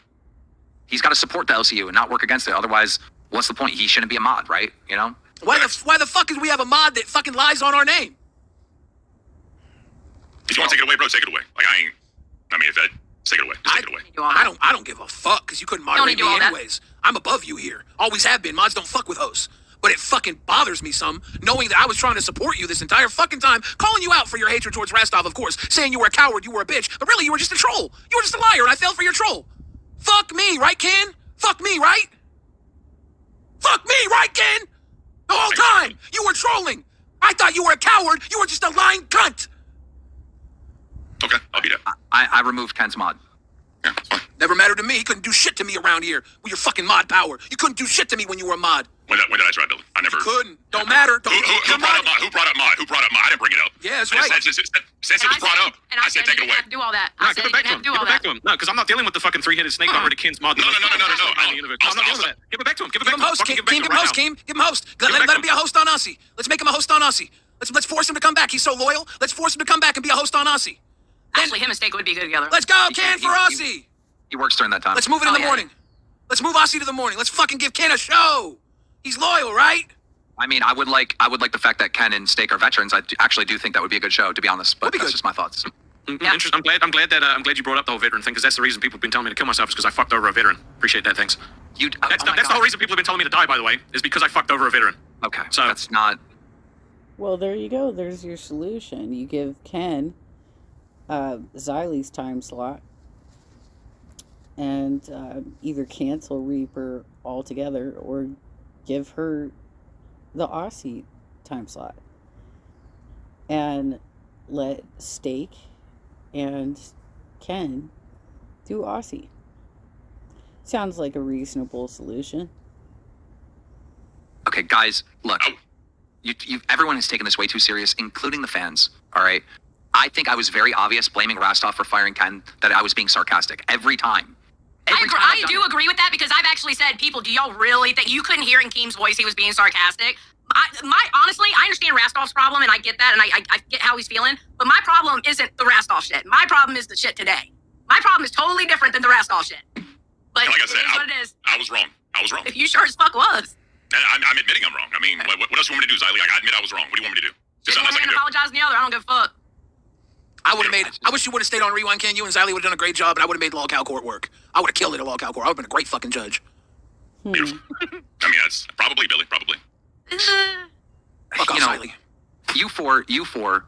He's got to support the LCU and not work against it. Otherwise, what's the point? He shouldn't be a mod, right? You know? Why the fuck is we have a mod that fucking lies on our name? If you want to take it away, bro, take it away. Like, if that, take it away. Just take it away. I don't give a fuck because you couldn't moderate me anyways. I'm above you here. Always have been. Mods don't fuck with hosts. But it fucking bothers me some, knowing that I was trying to support you this entire fucking time, calling you out for your hatred towards Rastov, of course, saying you were a coward, you were a bitch, but really you were just a troll. You were just a liar, and I fell for your troll. Fuck me, right, Ken? Fuck me, right? Fuck me, right, Ken? The whole time, you were trolling. I thought you were a coward. You were just a lying cunt. Okay, I'll be that. I removed Ken's mod. Yeah, that's fine. Never mattered to me. He couldn't do shit to me around here with your fucking mod power. You couldn't do shit to me when you were a mod. When did I try, Billy? I never... You couldn't. Don't matter. Who brought up mod? Who brought up mod? I didn't bring it up. Yeah, that's right. Since it was brought up, I said take it away. Do all that. No, I said give you it didn't have to back to him. do Give all it back that. to him. No, because I'm not dealing with the fucking 3-headed snake got rid of Ken's mod. No. I'm not dealing with that. Give it back to him. Give it Give back him to him. host, Fucking Keem. give it Give back him to him host, right now. Keem. Give him host. Let him be a host on Aussie. Let's make him a host on Aussie. Let's force him to come back. He's so loyal. Let's force him to come back and be a host on Aussie. Actually, him and Steak would be good together. Let's go, Ken, for Aussie. He works during that time. Let's move it in the morning. Let's move Aussie to the morning. Let's fucking give Ken a show. He's loyal, right? I mean, I would like the fact that Ken and Steak are veterans. I actually do think that would be a good show, to be honest. But that's just my thoughts. Yeah. I'm glad you brought up the whole veteran thing, because that's the reason people have been telling me to kill myself, is because I fucked over a veteran. Appreciate that, thanks. That's the whole reason people have been telling me to die, by the way, is because I fucked over a veteran. Okay, so that's not... Well, there you go. There's your solution. You give Ken Xylie's time slot, and either cancel Reaper altogether or give her the Aussie time slot and let Steak and Ken do Aussie. Sounds like a reasonable solution. Okay, guys, look. Everyone has taken this way too serious, including the fans, all right? I think I was very obvious blaming Rastov for firing Ken, that I was being sarcastic every time. I do agree with that, because I've actually said, people, do y'all really think you couldn't hear in Keem's voice he was being sarcastic? Honestly, I understand Rastov's problem, and I get that, and I get how he's feeling, but my problem isn't the Rastov shit. My problem is the shit today. My problem is totally different than the Rastov shit. But like I said, it is what it is. I was wrong. If you sure as fuck was. And I'm admitting I'm wrong. I mean, what else do you want me to do, Xylie? Like, I admit I was wrong. What do you want me to do? There's One nothing else I hand can do. apologize to the other. I don't give a fuck. I wish you would have stayed on Rewind, Ken. You and Xylie would have done a great job, and I would have made Law Cal Court work. I would have killed it at Law Cal Court. I would have been a great fucking judge. Beautiful. I mean, that's probably Billy, probably. Fuck off, Xylie. You four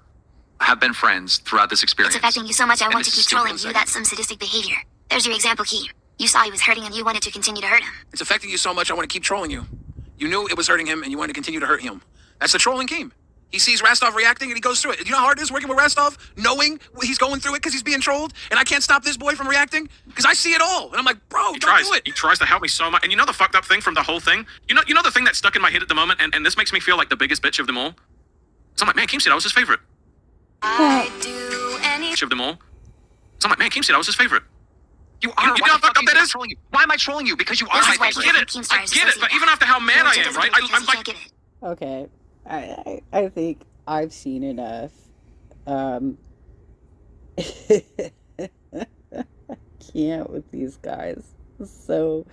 have been friends throughout this experience. It's affecting you so much I And want to this is keep trolling stupid you. That's some sadistic behavior. There's your example, Keem. You saw he was hurting and you wanted to continue to hurt him. It's affecting you so much I want to keep trolling you. You knew it was hurting him, and you wanted to continue to hurt him. That's the trolling Keem. He sees Rastov reacting, and he goes through it. You know how hard it is working with Rastov, knowing he's going through it because he's being trolled, and I can't stop this boy from reacting? Because I see it all, and I'm like, bro, don't do it. He tries to help me so much. And you know the fucked up thing from the whole thing? You know the thing that's stuck in my head at the moment, and this makes me feel like the biggest bitch of them all? So I'm like, man, Keem said I was his favorite. I do any. Of them all. So I'm like, man, Keem said I was his favorite. You are. You know how fucked up that is? Trolling you? Why am I trolling you? Because you are This my is why favorite. I get it, but even after how mad I am, right? I'm like, Okay, I think I've seen enough. I can't with these guys. So,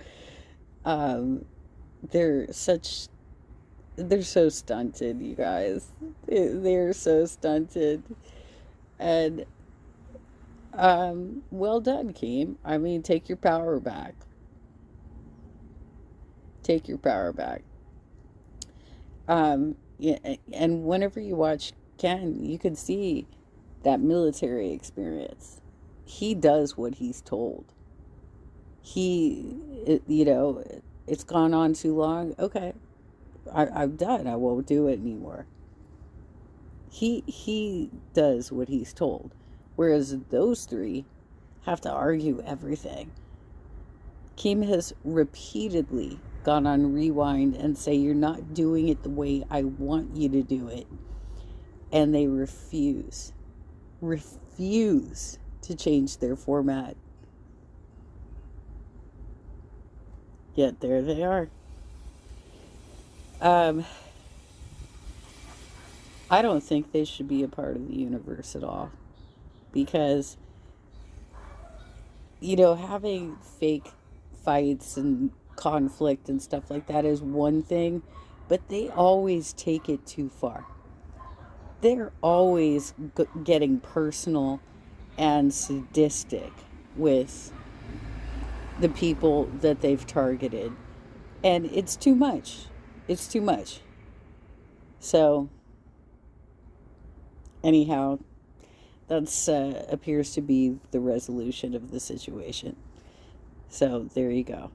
they're so stunted, you guys. They're so stunted, and well done, Keem. I mean, take your power back. Take your power back. Yeah, and whenever you watch Ken, you can see that military experience. He does what he's told. It's gone on too long. Okay, I'm done. I won't do it anymore. He does what he's told. Whereas those three have to argue everything. Keem has repeatedly gone on Rewind and say, you're not doing it the way I want you to do it. And they refuse to change their format. Yet there they are. I don't think they should be a part of the universe at all. Because, having fake fights and conflict and stuff like that is one thing, but they always take it too far. They're always getting personal and sadistic with the people that they've targeted, and it's too much. It's too much. So, anyhow, that's appears to be the resolution of the situation. So there you go.